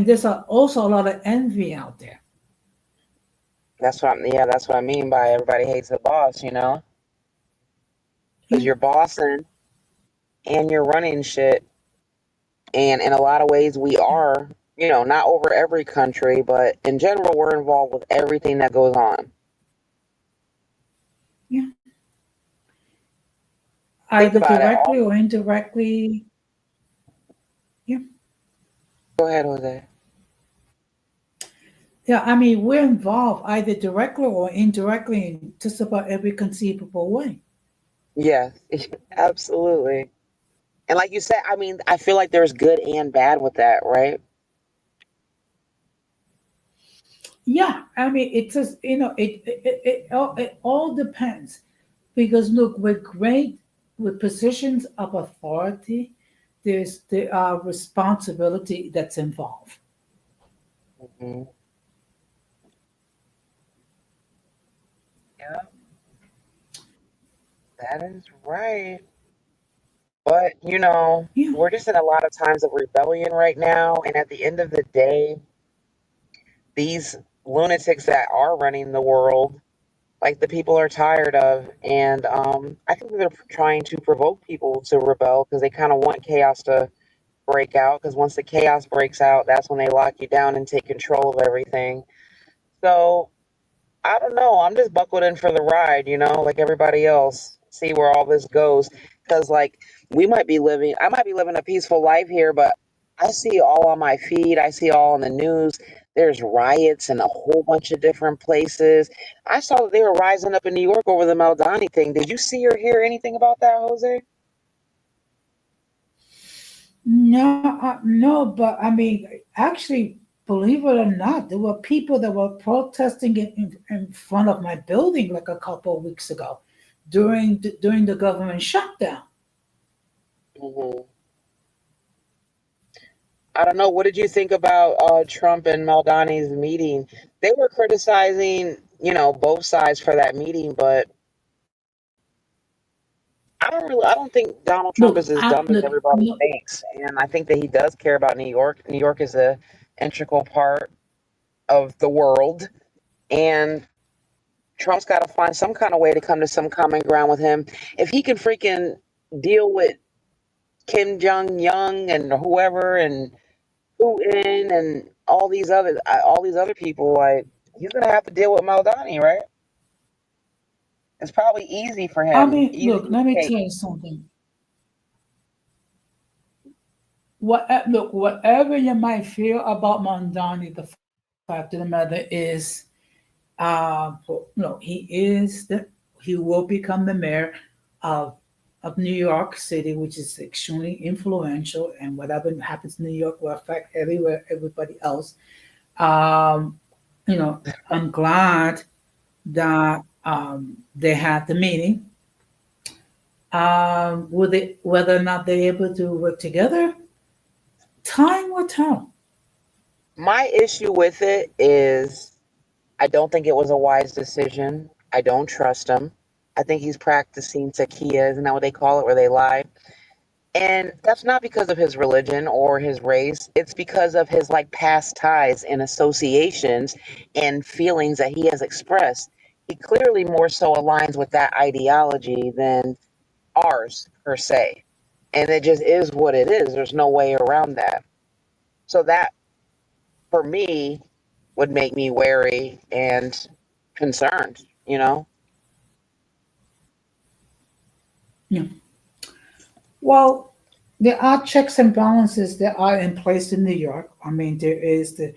there's also a lot of envy out there. That's what I mean by everybody hates the boss, because Yeah, you're bossing and you're running shit. And in a lot of ways, we are, not over every country, but in general, we're involved with everything that goes on. yeah, Think either about it. directly or indirectly. Yeah, Go ahead, Jose. yeah. I mean, we're involved either directly or indirectly in just about every conceivable way. Yes, absolutely. And like you said, I mean, I feel like there's good and bad with that, right? Yeah, I mean, it's just it all depends because look, with positions of authority, there are responsibility that's involved. Hmm. Yeah, that is right. But Yeah, we're just in a lot of times of rebellion right now. And at the end of the day, these lunatics that are running the world, like the people are tired of. And I think they're trying to provoke people to rebel because they kind of want chaos to break out. Because once the chaos breaks out, that's when they lock you down and take control of everything. So I don't know. I'm just buckled in for the ride, like everybody else. See where all this goes. because like I might be living a peaceful life here, but I see all on my feed, I see all on the news. There's riots in a whole bunch of different places. I saw that they were rising up in New York over the Meldani thing. Did you see or hear anything about that, Jose? No, no, but I mean, actually, believe it or not, there were people that were protesting in front of my building like a couple of weeks ago during the government shutdown. Hmm. I don't know. What did you think about Trump and Maldani's meeting? They were criticizing, both sides for that meeting, but I don't think Donald Trump is as dumb as everybody Look, thinks, and I think that he does care about New York. New York is a integral part of the world, and Trump's got to find some kind of way to come to some common ground with him. If he can freaking deal with Kim Jong Young and whoever and Putin and all these other people, like he's gonna have to deal with Maldani, right? It's probably easy for I him, mean, easy look, to let me take. tell you something. Look, whatever you might feel about Mondani, the fact of the matter is, no, he will become the mayor of New York City, which is extremely influential, and whatever happens in New York will affect everybody else. Um, I'm glad that they had the meeting. Whether or not they're able to work together, time will tell. My issue with it is I don't think it was a wise decision. I don't trust him. I think he's practicing takia, isn't that what they call it, where they lie? And that's not because of his religion or his race. It's because of his like past ties and associations and feelings that he has expressed. He clearly more so aligns with that ideology than ours per se. And it just is what it is. There's no way around that. So that for me would make me wary and concerned, you know? Yeah. Well, there are checks and balances that are in place in New York. I mean, there is the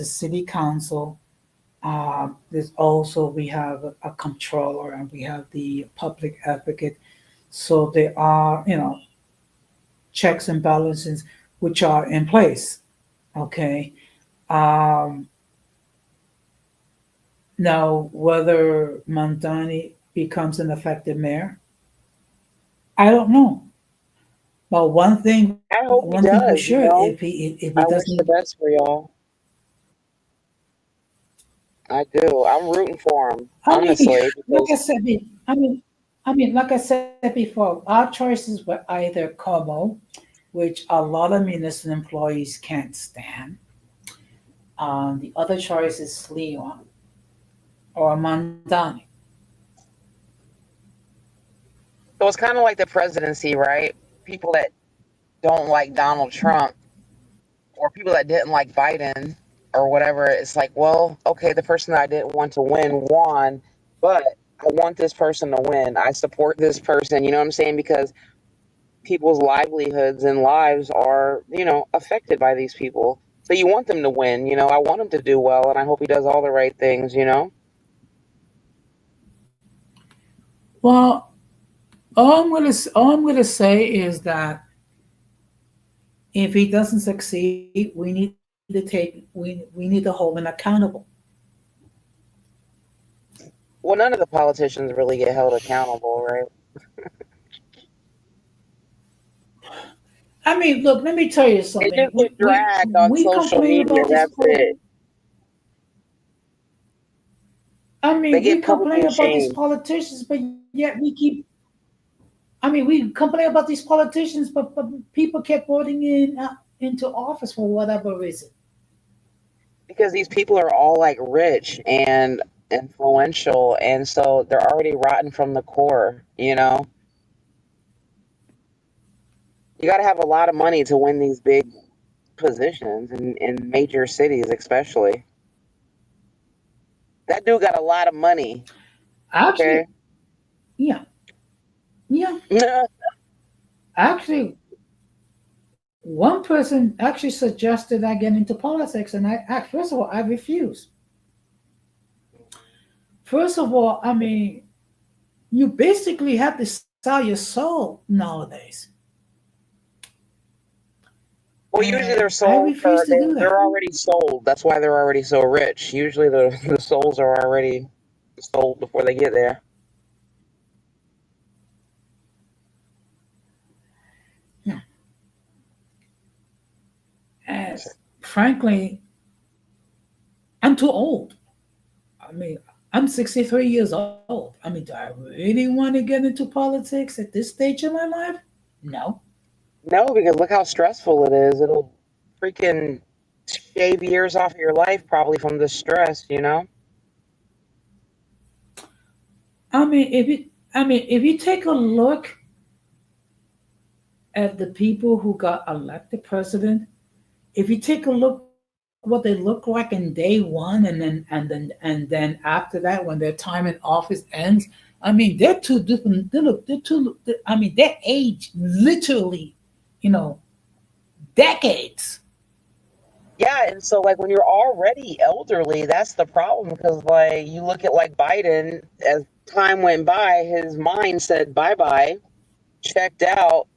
city council. There's also we have a controller and we have the public advocate. So there are checks and balances which are in place. Okay. Um, Now whether Mandani becomes an effective mayor, I don't know. But I hope he one thing for does, sure, if he I wish the doesn't, best for y'all. I do. I'm rooting for him, I mean, honestly, like I because said, like I said before, our choices were either Como, which a lot of municipal employees can't stand. The other choice is Leon or Mandani. so it's kind of like the presidency, right? People that don't like Donald Trump or people that didn't like Biden or whatever, it's like, well, okay, the person that I didn't want to win won, but I want this person to win. I support this person, you know what I'm saying? Because people's livelihoods and lives are, affected by these people. So you want them to win, I want him to do well and I hope he does all the right things. Well, all I'm gonna say is that if he doesn't succeed, we need to hold him accountable. Well, none of the politicians really get held accountable, right? I mean, look, let me tell you They something. just get dragged on We social complain media. about these That's it. They we get complain publicly about these shamed politicians, but yet we complain about these politicians, but people kept voting into office for whatever reason. because these people are all like rich and influential, and so they're already rotten from the core. You got to have a lot of money to win these big positions in major cities, especially. That dude got a lot of money. Actually, Okay. yeah. Yeah, actually, one person actually suggested I get into politics, and first of all, I refused. First of all, I mean, you basically have to sell your soul nowadays, Well, usually and their I souls refuse are to do that. they're already sold. That's why they're already so rich. Usually the souls are already sold before they get there. Yeah. And frankly, I'm too old. I mean, I'm 63 years old. I mean, do I really want to get into politics at this stage of my life? No. No, because look how stressful it is. It'll freaking shave years off of your life probably from the stress, you know? I mean, if you take a look at the people who got elected president, if you take a look what they look like in day one, and then after that, when their time in office ends, I mean, they're two different. I mean, they age literally, you know, decades. Yeah, and so like when you're already elderly, that's the problem because like you look at like Biden as time went by, his mind said bye bye, checked out,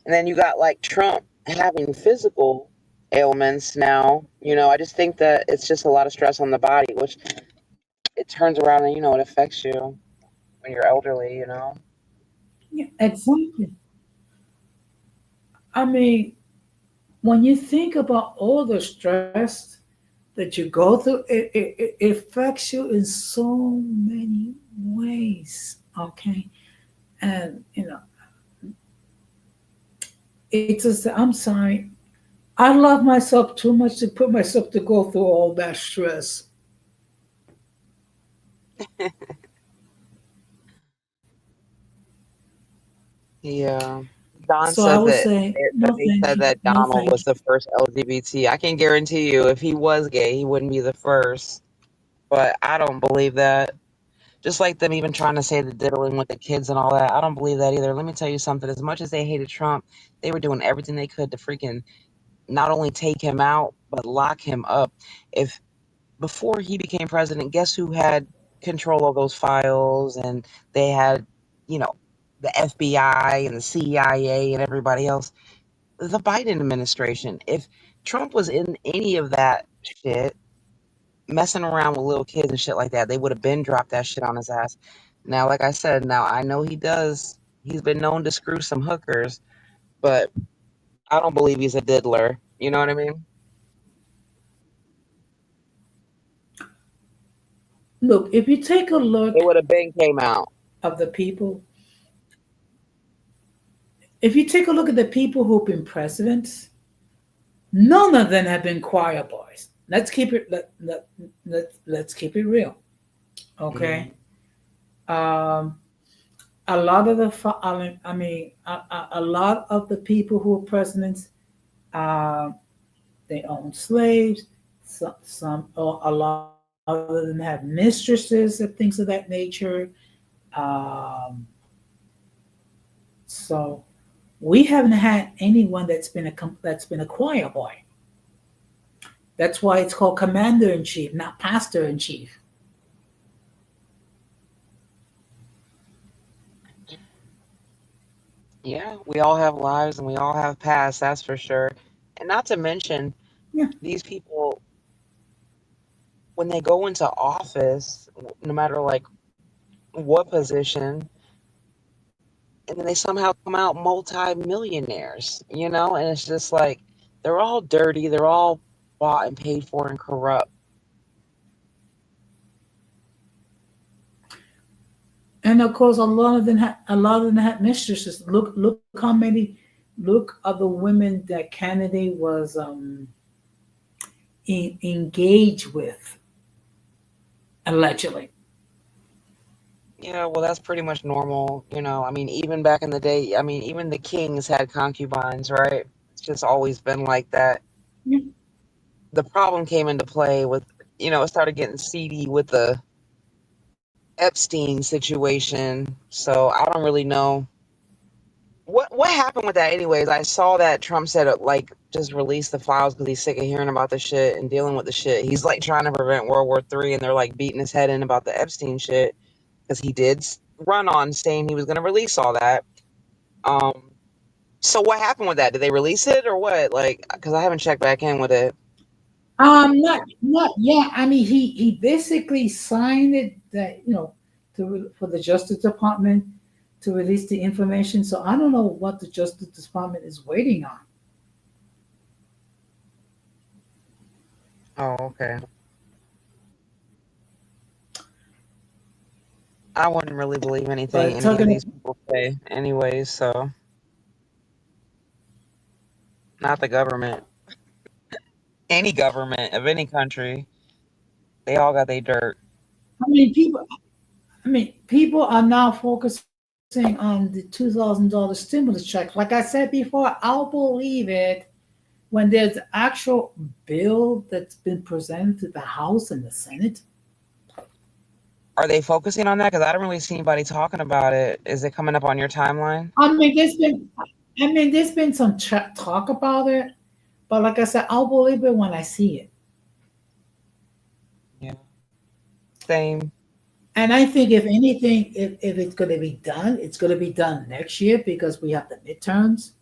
and then you got like Trump having physical ailments now. You know, I just think that it's just a lot of stress on the body, which it turns around and it affects you when you're elderly, you know. Yeah, exactly. I mean, when you think about all the stress that you go through, it affects you in so many ways. Okay, and it's just, I'm sorry, I love myself too much to put myself to go through all that stress. Yeah. Don So I said would that say that no, they thank said you, that no, Donald thank was you. the first LGBT. I can guarantee you, if he was gay, he wouldn't be the first. But I don't believe that. Just like them even trying to say the diddling with the kids and all that. I don't believe that either. Let me tell you something. As much as they hated Trump, they were doing everything they could to freaking not only take him out, but lock him up. If before he became president, guess who had control of those files? And they had, you know, the FBI and the CIA and everybody else. The Biden administration. If Trump was in any of that shit, messing around with little kids and shit like that, they would have been dropped that shit on his ass. Now, like I said, now I know he does. He's been known to screw some hookers, but I don't believe he's a diddler. You know what I mean? Look, if you take a It look would have been came out. of the people, if you take a look at the people who've been presidents, none of them have been choir boys. Let's keep it real, Mm. okay? Um, a lot of the a lot of the people who are presidents, uh, they own slaves. Some or a lot of them have mistresses and things of that nature. Um, so we haven't had anyone that's been a choir boy. That's why it's called commander in chief, not pastor in chief. Yeah, we all have lives and we all have pasts, that's for sure. And not to mention, Yeah. these people, when they go into office, no matter like what position, and then they somehow come out multi-millionaires, and it's just like they're all dirty, they're all bought and paid for and corrupt. And of course, a lot of them had mistresses. Look how many, look of the women that Kennedy was engaged with allegedly. Yeah, well, that's pretty much normal. I mean, even back in the day, I mean, even the kings had concubines, right? It's just always been like that. Yeah. The problem came into play with, it started getting seedy with the Epstein situation. So I don't really know. What happened with that anyways? I saw that Trump said like just release the files because he's sick of hearing about the shit and dealing with the shit. He's like trying to prevent World War III, and they're like beating his head in about the Epstein shit because he did run on saying he was going to release all that. Um, so what happened with that? Did they release it or what? Like, because I haven't checked back in with it. Not yeah. I mean, he basically signed it that for the Justice Department to release the information. So I don't know what the Justice Department is waiting on. Oh, okay. I wouldn't really believe anything But any of talking, these people say, anyways. So not the government, any government of any country, they all got their dirt. I mean, people are now focusing on the $2,000 stimulus check. Like I said before, I'll believe it when there's actual bill that's been presented to the House and the Senate. Are they focusing on that? Because I don't really see anybody talking about it. Is it coming up on your timeline? I mean, there's been some talk about it, but like I said, I'll believe it when I see it. Yeah. Same. And I think if anything, if it's going to be done, it's going to be done next year because we have the midterms.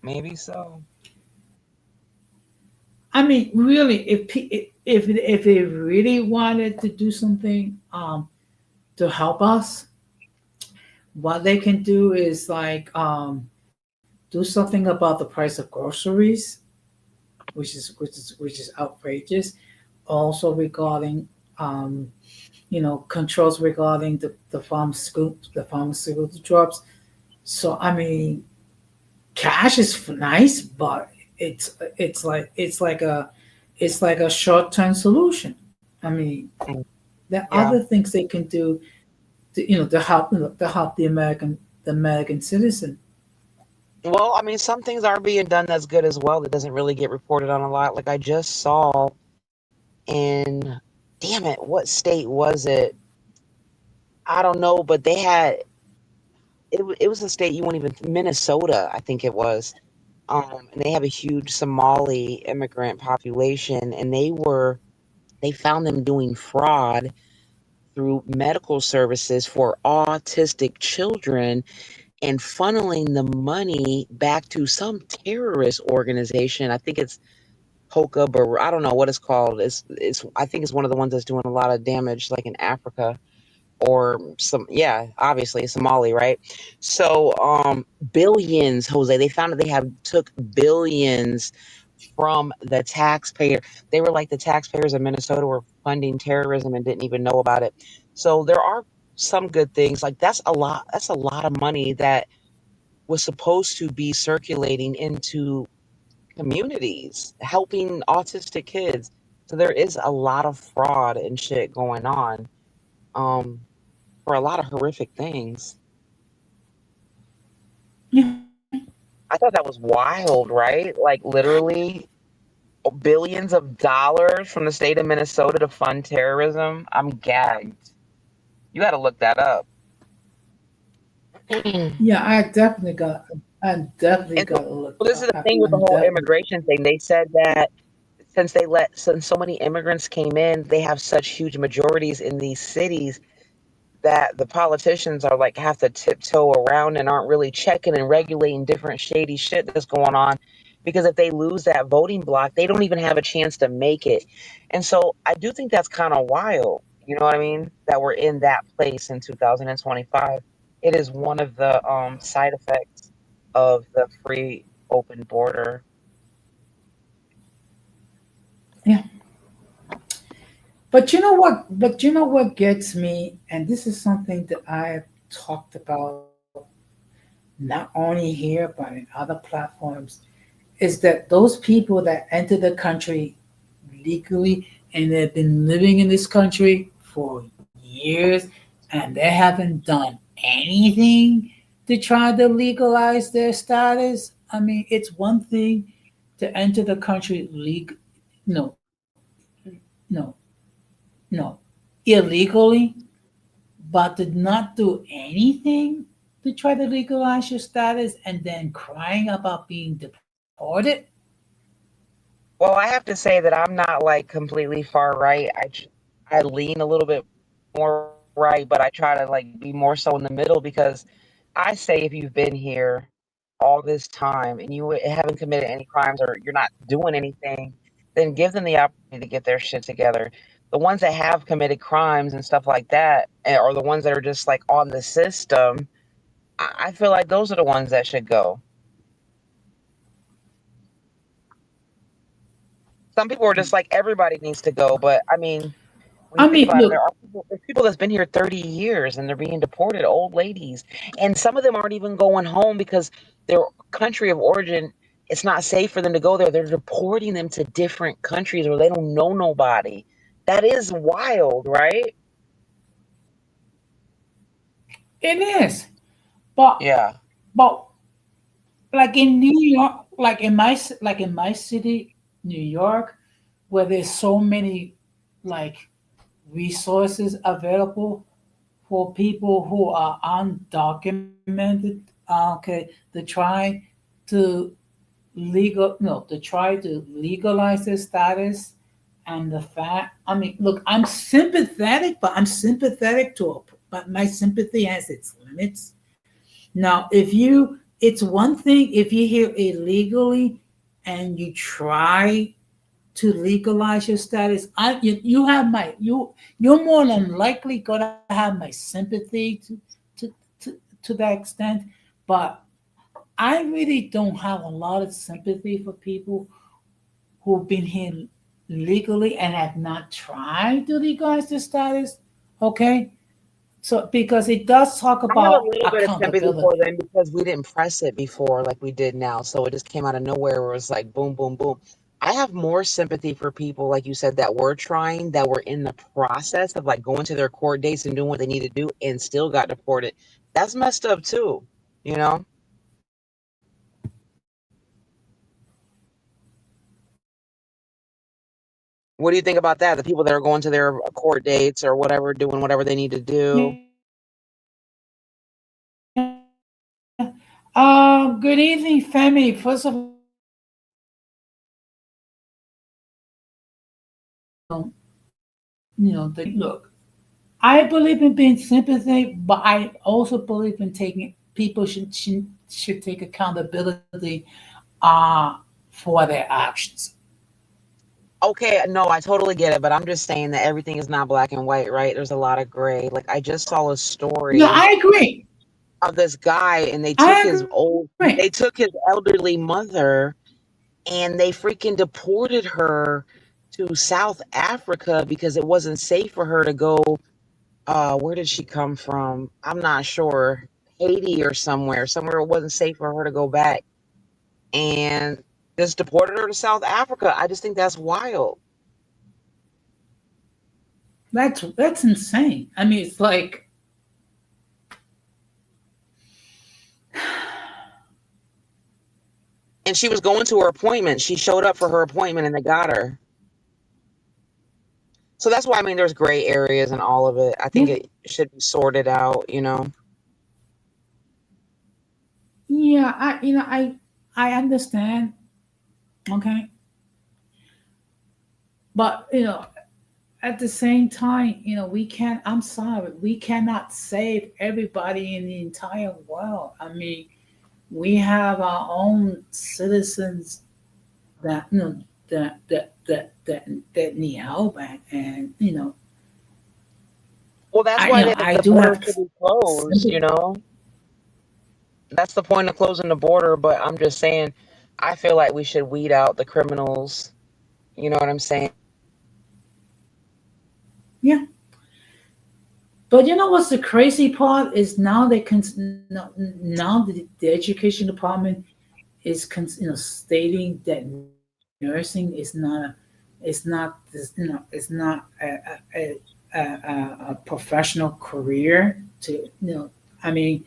Maybe so. I mean, really, if they really wanted to do something to help us, what they can do is like do something about the price of groceries, which is outrageous. Also regarding controls regarding the pharmaceutical drops. So I mean, cash is nice, but it's like a short term solution. I mean, Mm. there are Yeah. other things they can do to help the American citizen. Well, I mean, some things are being done that's good as well that doesn't really get reported on a lot. Like I just saw in, damn it, what state was it? I don't know, but they had it was a state you won't even Minnesota, I think it was. And they have a huge Somali immigrant population, and they found them doing fraud through medical services for autistic children and funneling the money back to some terrorist organization. I think it's Hoka, but I don't know what it's called. It's I think it's one of the ones that's doing a lot of damage, like in Africa or some, yeah, obviously Somali, right? So billions, Jose. They found that they have took billions from the taxpayer. They were like the taxpayers of Minnesota were funding terrorism and didn't even know about it. So there are some good things. Like that's a lot. That's a lot of money that was supposed to be circulating into communities, helping autistic kids. So there is a lot of fraud and shit going on um, for a lot of horrific things. Yeah. I thought that was wild, right? Like literally billions of dollars from the state of Minnesota to fund terrorism. I'm gagged. You got to look that up. And Yeah, I definitely got to look. this is the thing with the I'm whole definitely. immigration thing. They said that since so many immigrants came in, they have such huge majorities in these cities that the politicians are like have to tiptoe around and aren't really checking and regulating different shady shit that's going on because if they lose that voting block they don't even have a chance to make it. And so I do think that's kind of wild, you know what I mean, that we're in that place in 2025. It is one of the side effects of the free open border. Yeah. But you know what gets me, and this is something that I've talked about not only here but in other platforms, is that those people that enter the country legally and they've been living in this country for years and they haven't done anything to try to legalize their status. I mean, it's one thing to enter the country no, no, no, illegally, but did not do anything to try to legalize your status and then crying about being deported. Well, I have to say that I'm not like completely far right. I lean a little bit more right, but I try to like be more so in the middle because I say if you've been here all this time and you haven't committed any crimes or you're not doing anything, then give them the opportunity to get their shit together. The ones that have committed crimes and stuff like that, or the ones that are just like on the system, I feel like those are the ones that should go. Some people are just like everybody needs to go, but I mean, when you I think mean, about it, look, there's people that's been here 30 years and they're being deported, old ladies. And some of them aren't even going home because their country of origin, it's not safe for them to go there. They're deporting them to different countries where they don't know nobody. That is wild, right? it is. But Yeah. but like in New York, like in my city, New York, where there's so many like resources available for people who are undocumented, okay, to try to to try to legalize their status. And the fact, I mean, look, I'm sympathetic, but I'm sympathetic to but my sympathy has its limits. Now, if you, it's one thing if you're here illegally and you try to legalize your status. You have my you're more than likely gonna have my sympathy to to that extent, but I really don't have a lot of sympathy for people who've been here legally and have not tried to legalize their status. Okay, so because it does talk I have a about little bit of sympathy for accountability. them because we didn't press it before like we did now. So it just came out of nowhere where it was like boom, boom, boom. I have more sympathy for people, like you said, that were trying, that were in the process of like going to their court dates and doing what they need to do and still got deported. That's messed up too, you know? What do you think about that? The people that are going to their court dates or whatever, doing whatever they need to do. Yeah. Good evening, family. First of all, look, I believe in being sympathetic, but I also believe in taking people should take accountability for their actions. Okay, no, I totally get it, but I'm just saying that everything is not black and white, right? There's a lot of gray. Like I just saw a No, story I agree. of this guy and I agree. they took his elderly mother and they freaking deported her to South Africa because it wasn't safe for her to go where did she come from? I'm not sure. Haiti or somewhere it wasn't safe for her to go back and just deported her to South Africa. I just think that's wild. That's insane. I mean, it's like And she was going to her appointment. She showed up for her appointment and they got her. So that's why I mean there's gray areas and all of it. I think yeah, it should be sorted out, you know. yeah. I understand. Okay, but at the same time, we can't. I'm sorry, we cannot save everybody in the entire world. I mean, we have our own citizens that that need help, and Well, that's I why I the do border have should be closed, you sympathy. know. That's the point of closing the border, but I'm just saying I feel like we should weed out the criminals. You know what I'm saying? Yeah, but you know what's the crazy part is now they can now the education department is stating that nursing is not this it's not a professional career to I mean,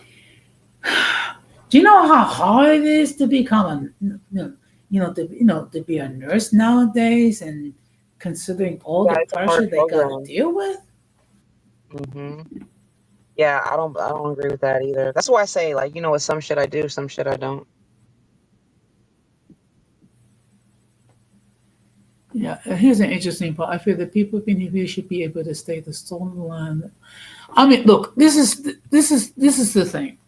do you know how hard it is to become to be a nurse nowadays, and considering all Yeah, the it's a hard pressure they got to program. deal with? Hmm. Yeah, I don't agree with that either. That's why I say, like, with some shit I do, some shit I don't. Yeah, here's an interesting part. I feel that people in here should be able to stay the stolen land. I mean, look, this is the thing.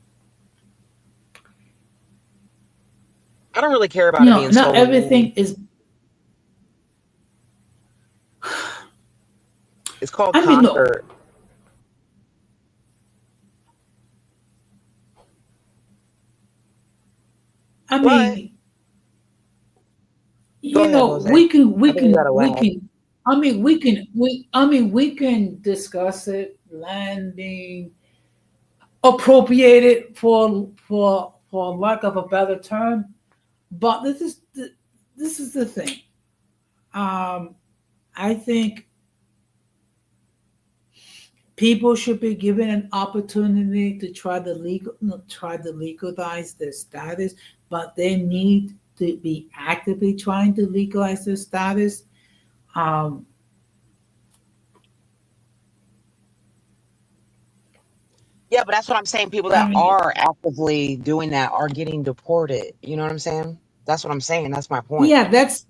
I don't really care about it being Not stolen land. everything is. It's called I mean, look. conquer. I But mean, go ahead, Jose. I think you got a we lag. can. I mean, we can discuss it. Land being appropriated for lack of a better term, but this is the thing. Um, I think people should be given an opportunity to try to legalize their status, but they need to be actively trying to legalize their status. Um, Yeah, but that's what I'm saying. People I that mean, are actively doing that are getting deported. You know what I'm saying? That's what I'm saying. That's my point. yeah, that's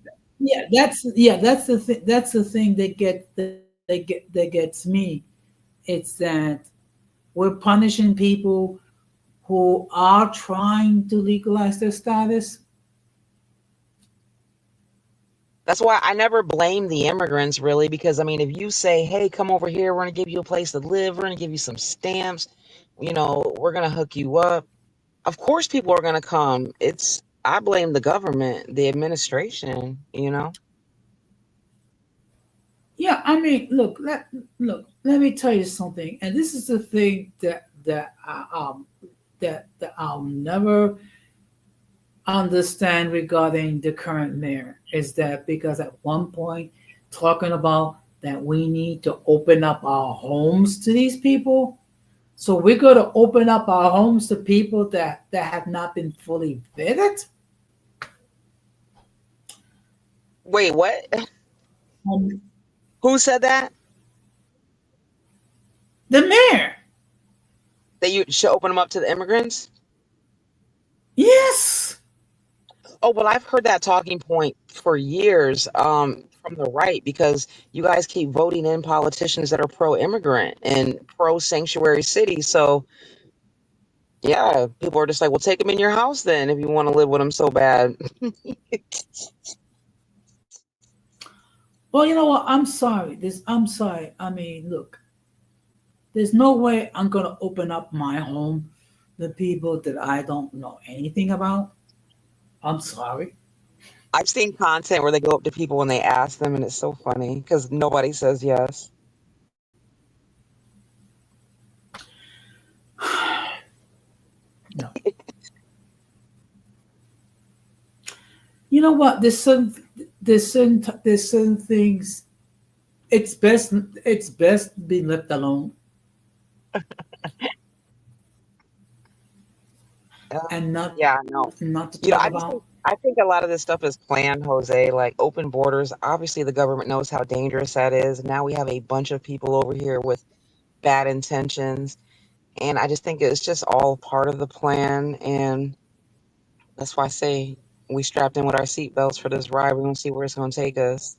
the thing. That's the thing that gets me. It's that we're punishing people who are trying to legalize their status. That's why I never blame the immigrants really, because I mean, if you say, "Hey, come over here, we're gonna give you a place to live, we're gonna give you some stamps, we're gonna hook you up," of course people are gonna come. I blame the government, the administration. Yeah, I mean, let me tell you something, and this is the thing that I'll never understand regarding the current mayor is that because at one point talking about that we need to open up our homes to these people, so we're going to open up our homes to people that have not been fully vetted. Wait, what? Um, Who said that? the mayor, That you should open them up to the immigrants? yes. Oh, well, I've heard that talking point for years, from the right, because you guys keep voting in politicians that are pro-immigrant and pro-sanctuary city. So, yeah, people are just like, well, take them in your house then if you want to live with them so bad. Well, you know what? I'm sorry. I'm sorry. I mean, look, there's no way I'm gonna open up my home to people that I don't know anything about. I'm sorry. I've seen content where they go up to people and they ask them, and it's so funny because nobody says yes. No. You know what? There's certain things. It's best to be left alone and Yeah, no. not to talk about. I think a lot of this stuff is planned, Jose. Like open borders. Obviously, the government knows how dangerous that is. Now we have a bunch of people over here with bad intentions, and I just think it's just all part of the plan. And that's why I say we strapped in with our seatbelts for this ride. We're gonna see where it's gonna take us.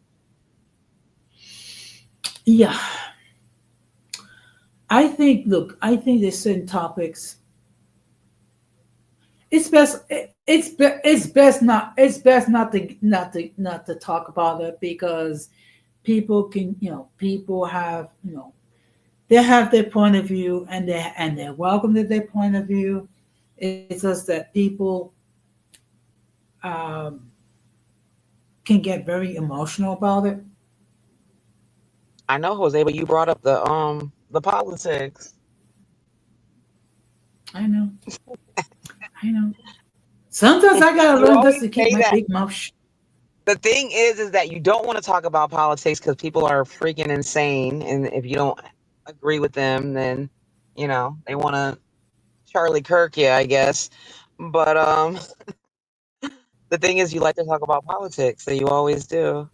Yeah, I think. Look, I think there's certain topics. It's best not to talk about it because people can people have they have their point of view and they're welcome to their point of view. It's just that people um, can get very emotional about it. I know, Jose, but you brought up the politics. I know, I know. Sometimes I gotta You learn just always to keep say my that. big mouth shut. The thing is that you don't want to talk about politics because people are freaking insane, and if you don't agree with them, then they want to Charlie Kirk you, I guess. But the thing is, you like to talk about politics, so you always do.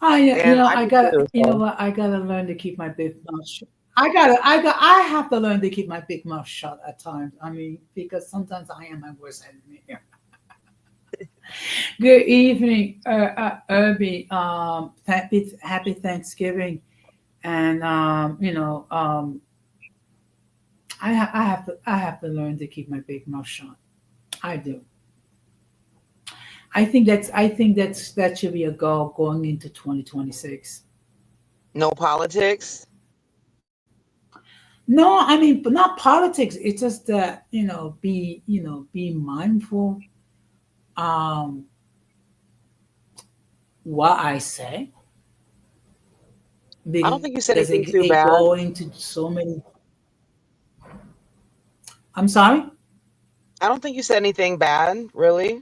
Yeah, and I I do gotta, too. you know So what? I gotta learn to keep my big mouth shut. I have to learn to keep my big mouth shut at times. I mean, because sometimes I am my worst enemy. Good evening, Irby. Happy Thanksgiving, and I have to learn to keep my big mouth shut. I do. That should be a goal going into 2026. no politics. No, I mean, but not politics. It's just that be mindful um what I say I don't think you said because anything too it bad. go into so many. I'm sorry. I don't think you said anything bad, really.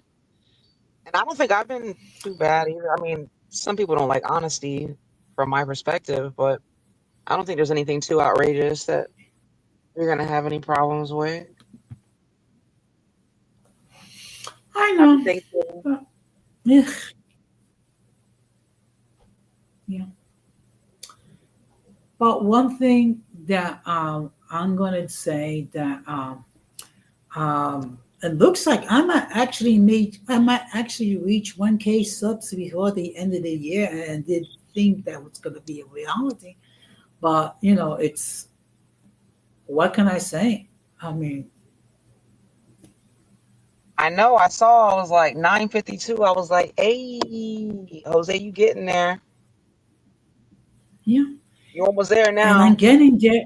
And I don't think I've been too bad either. I mean, some people don't like honesty from my perspective, but I don't think there's anything too outrageous that you're gonna have any problems with. I Happy know. Thanksgiving. But, yeah, yeah. But one thing that I'm gonna say that it looks like I might actually reach 1K subs before the end of the year, and did think that was gonna be a reality. But it's what can I say? I mean, I know. I saw. I was like 9:52. I was like, "Hey, Jose, you getting there? yeah, You almost there and I'm now. getting there.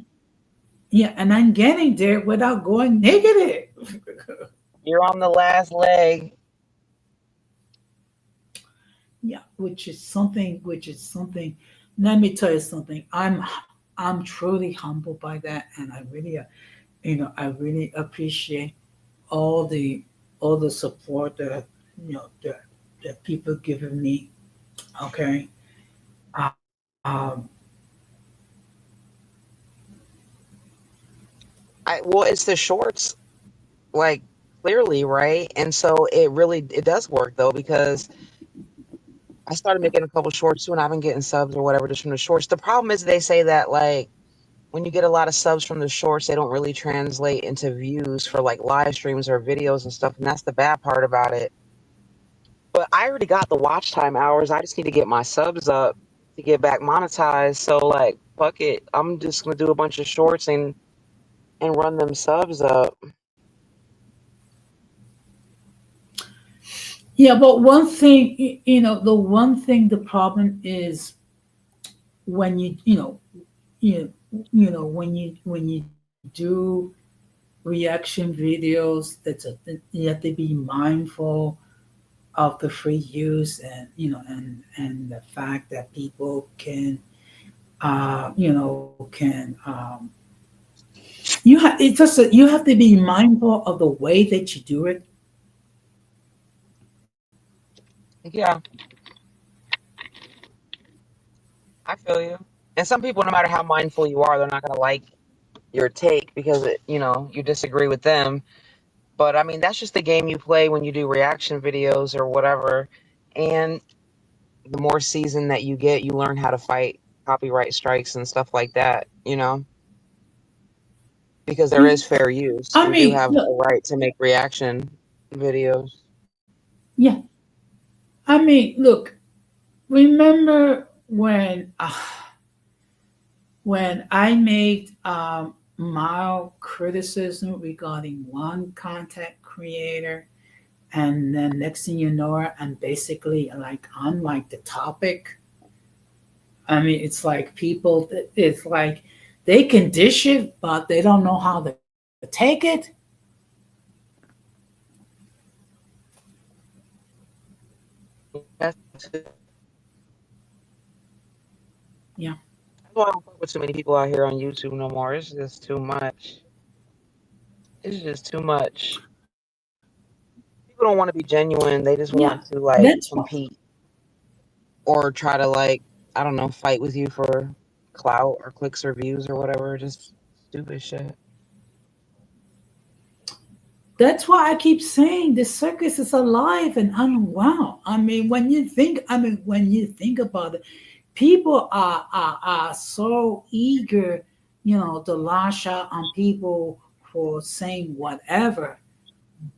Yeah, and I'm getting there without going negative. You're on the last leg." Yeah, which is something. Let me tell you something. I'm truly humbled by that, and I really appreciate all the all the support that that people giving me. Okay, um, Well, it's the shorts, like clearly, right? And so it does work though because I started making a couple shorts too, and I've been getting subs or whatever just from the shorts. The problem is they say that like when you get a lot of subs from the shorts, they don't really translate into views for like live streams or videos and stuff, and that's the bad part about it. But I already got the watch time hours. I just need to get my subs up to get back monetized. So like, fuck it. I'm just gonna do a bunch of shorts and run them subs up. yeah, but one thing, the one thing, the problem is when when you do reaction videos, you have to be mindful of the free use, and the fact that people can it's just that you have to be mindful of the way that you do it. Yeah, I feel you. And some people, no matter how mindful you are, they're not gonna like your take because you disagree with them. But I mean, that's just the game you play when you do reaction videos or whatever. And the more seasoned that you get, you learn how to fight copyright strikes and stuff like that, because there Yeah, is fair use. I We do mean, have a look, right to make reaction videos. yeah, I mean, look. Remember when I made mild criticism regarding one content creator, and then next thing you know, I'm basically like on like the topic. I mean, it's like they can dish it, but they don't know how to take it. That's Yeah, why I don't fuck with too many people out here on YouTube no more. It's just too much. It's just too much. People don't want to be genuine. They just yeah, want to like that's what. compete or try to like, I don't know, fight with you for clout or clicks or views or whatever. Just stupid shit. That's why I keep saying the circus is alive and unwound. When you think about it, people are so eager, to lash out on people for saying whatever,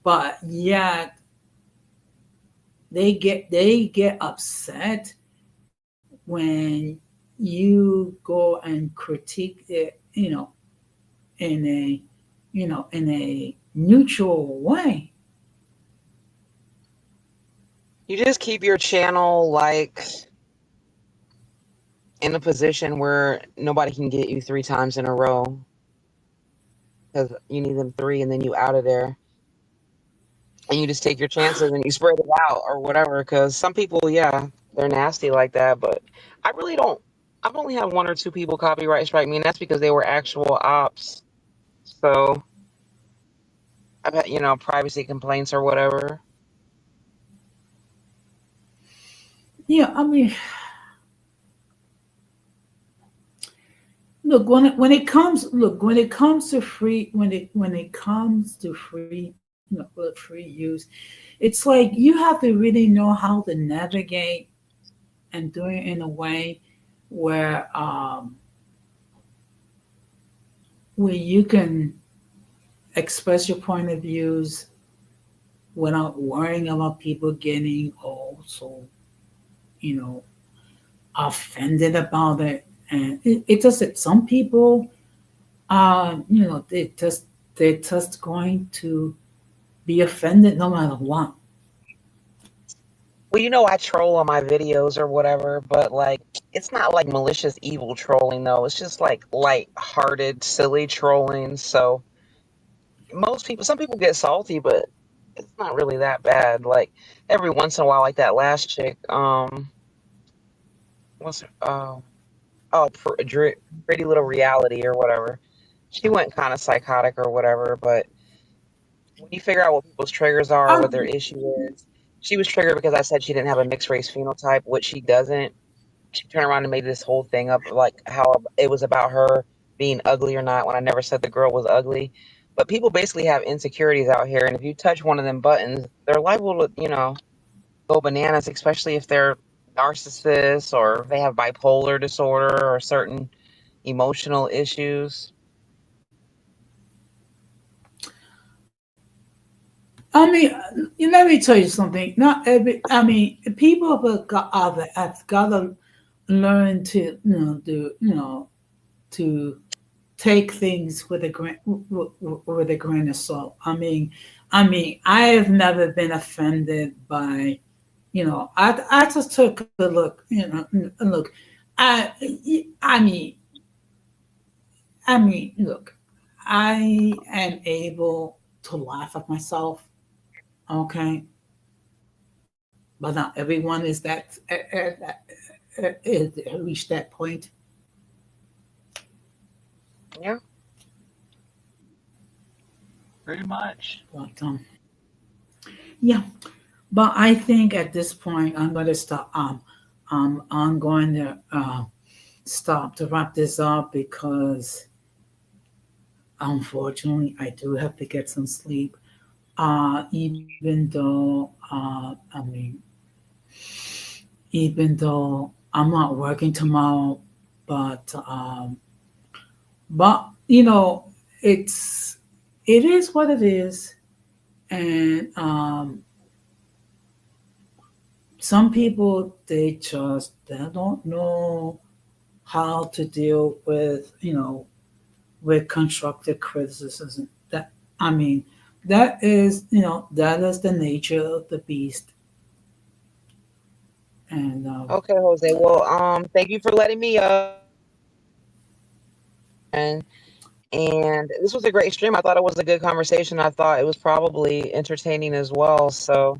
but yet they get upset when you go and critique it, in a neutral way. You just keep your channel like in a position where nobody can get you 3 times in a row because you need them three and then you out of there. And you just take your chances and you spread it out or whatever. Because some people, yeah, they're nasty like that. But I really don't. I've only had 1 or 2 people copyright strike me, and that's because they were actual ops. So I've had, privacy complaints or whatever. Yeah, look, when it comes to free, free use, it's like you have to really know how to navigate and do it in a way where you can express your point of views without worrying about people getting also, you know, offended about it. And it just that some people they're just going to be offended no matter what. Well, I troll on my videos or whatever, but like, it's not like malicious, evil trolling though. It's just like light-hearted, silly trolling. So some people get salty, but it's not really that bad. Like every once in a while, like that last chick, what's her, Pretty Little Reality or whatever. She went kind of psychotic or whatever, but when you figure out what people's triggers are, what their Um, issue is, she was triggered because I said she didn't have a mixed race phenotype, which she doesn't. She turned around and made this whole thing up, like how it was about her being ugly or not, when I never said the girl was ugly. But people basically have insecurities out here, and if you touch one of them buttons, they're liable to, go bananas, especially if they're narcissists or if they have bipolar disorder or certain emotional issues. let me tell you something. Not every. People have got to learn to to take things with a grain of salt. I have never been offended by. I just took a look. Look. I I mean look. I am able to laugh at myself. Okay, but not everyone is reached that point. Yeah, pretty much. But yeah, but I think at this point I'm going to stop. I'm going to stop to wrap this up because unfortunately I do have to get some sleep. Even though even though I'm not working tomorrow, but but it's it is what it is, and some people they don't know how to deal with constructive criticism. I mean that is the nature of the beast, and Okay, Jose. Well, thank you for letting me and this was a great stream. I thought it was a good conversation. I thought it was probably entertaining as well. So,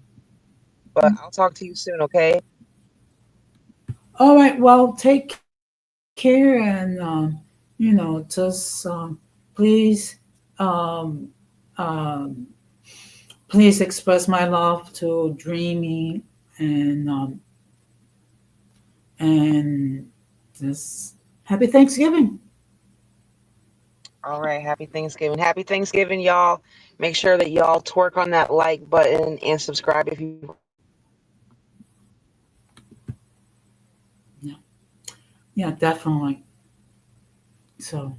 but I'll talk to you soon, okay? all right, well, take care, and just please um, um, please express my love to Dreamy, and just happy Thanksgiving. All right. Happy Thanksgiving. Happy Thanksgiving, y'all. Make sure that y'all twerk on that like button and subscribe if you. Yeah, yeah, definitely. So,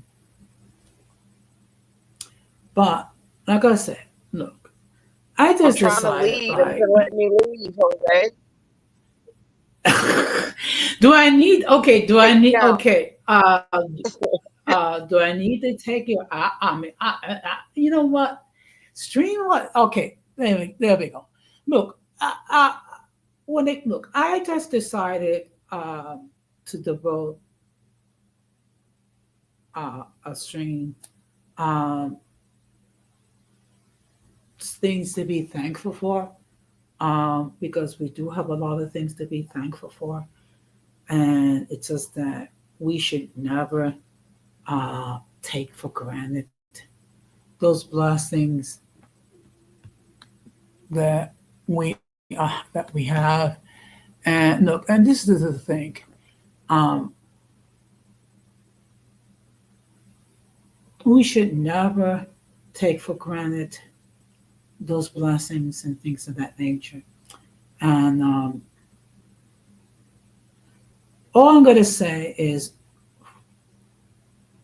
but like I said, look, I I'm just trying to decided, leave and like, to let me leave, Jose. do I need? Okay, do I Take me need? out. Okay, do I need to take you? I mean, you know what? Stream what? Okay, there we go. Look, look, I just decided to devote a stream um, things to be thankful for, because we do have a lot of things to be thankful for, and it's just that we should never take for granted those blessings that we have. And look, and this is the thing. Um, we should never take for granted those blessings and things of that nature. And all I'm going to say is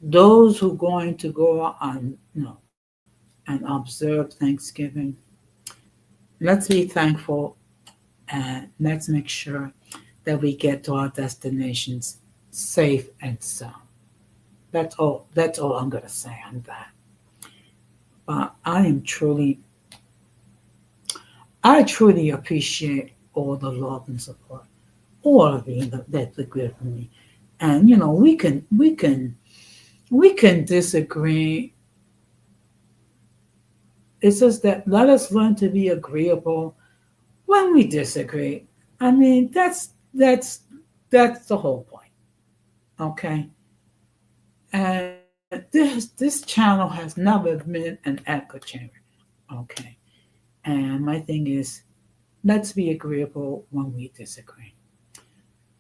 those who are going to go on, and observe Thanksgiving, let's be thankful and let's make sure that we get to our destinations safe and sound. That's all. That's all I'm going to say on that. But I truly appreciate all the love and support, all of you that give me. And we can disagree. It's just that let us learn to be agreeable when we disagree. I mean, that's the whole point. Okay. And this channel has never been an echo chamber. Okay. And my thing is, let's be agreeable when we disagree.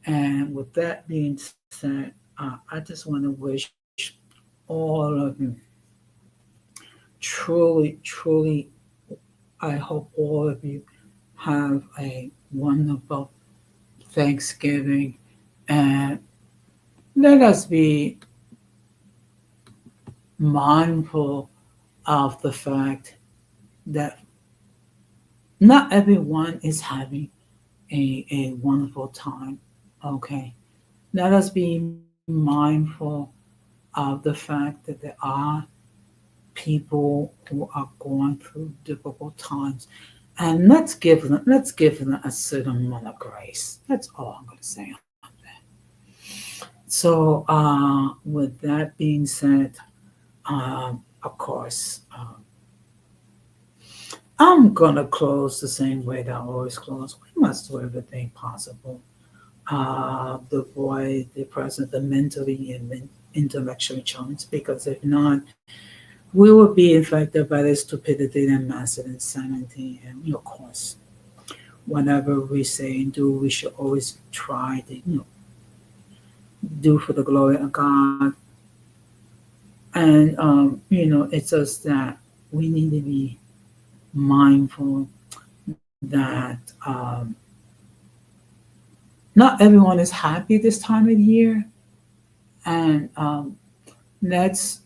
And with that being said, I just want to wish all of you truly, I hope all of you have a wonderful Thanksgiving. And let us be mindful of the fact that not everyone is having a wonderful time. Okay. Let us be mindful of the fact that there are people who are going through difficult times. And let's give them a certain amount of grace. That's all I'm going to say on that. So, with that being said, of course, I'm gonna close the same way that I always close. We must do everything possible. The void, the present, the mentally and intellectually challenged, because if not, we will be infected by the stupidity and massive insanity. And of course, whatever we say and do, we should always try to do for the glory of God. And it's just that we need to be mindful that not everyone is happy this time of year, and let's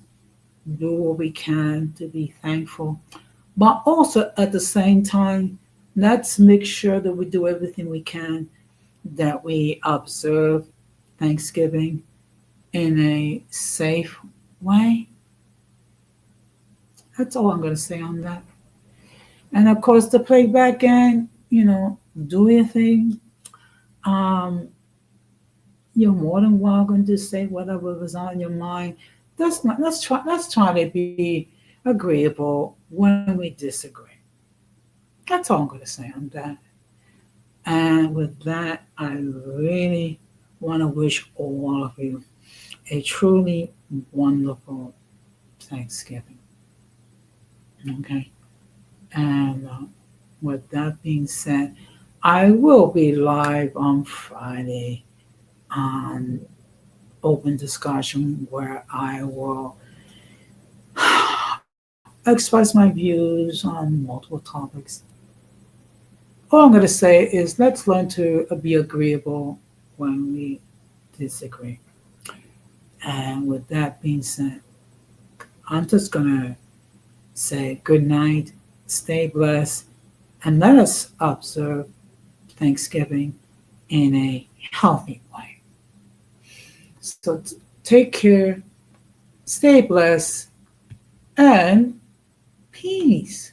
do what we can to be thankful. But also at the same time, let's make sure that we do everything we can, that we observe Thanksgiving in a safe way. That's all I'm going to say on that. And of course, the playback gang, do your thing. Um, you're more than welcome to say whatever was on your mind. Let's try to be agreeable when we disagree. That's all I'm going to say on that. And with that, I really want to wish all of you a truly wonderful Thanksgiving. Okay. And with that being said, I will be live on Friday on open discussion where I will express my views on multiple topics. All I'm going to say is let's learn to be agreeable when we disagree. And with that being said, I'm just going to say good night, stay blessed, and let us observe Thanksgiving in a healthy way. So take care, stay blessed, and peace.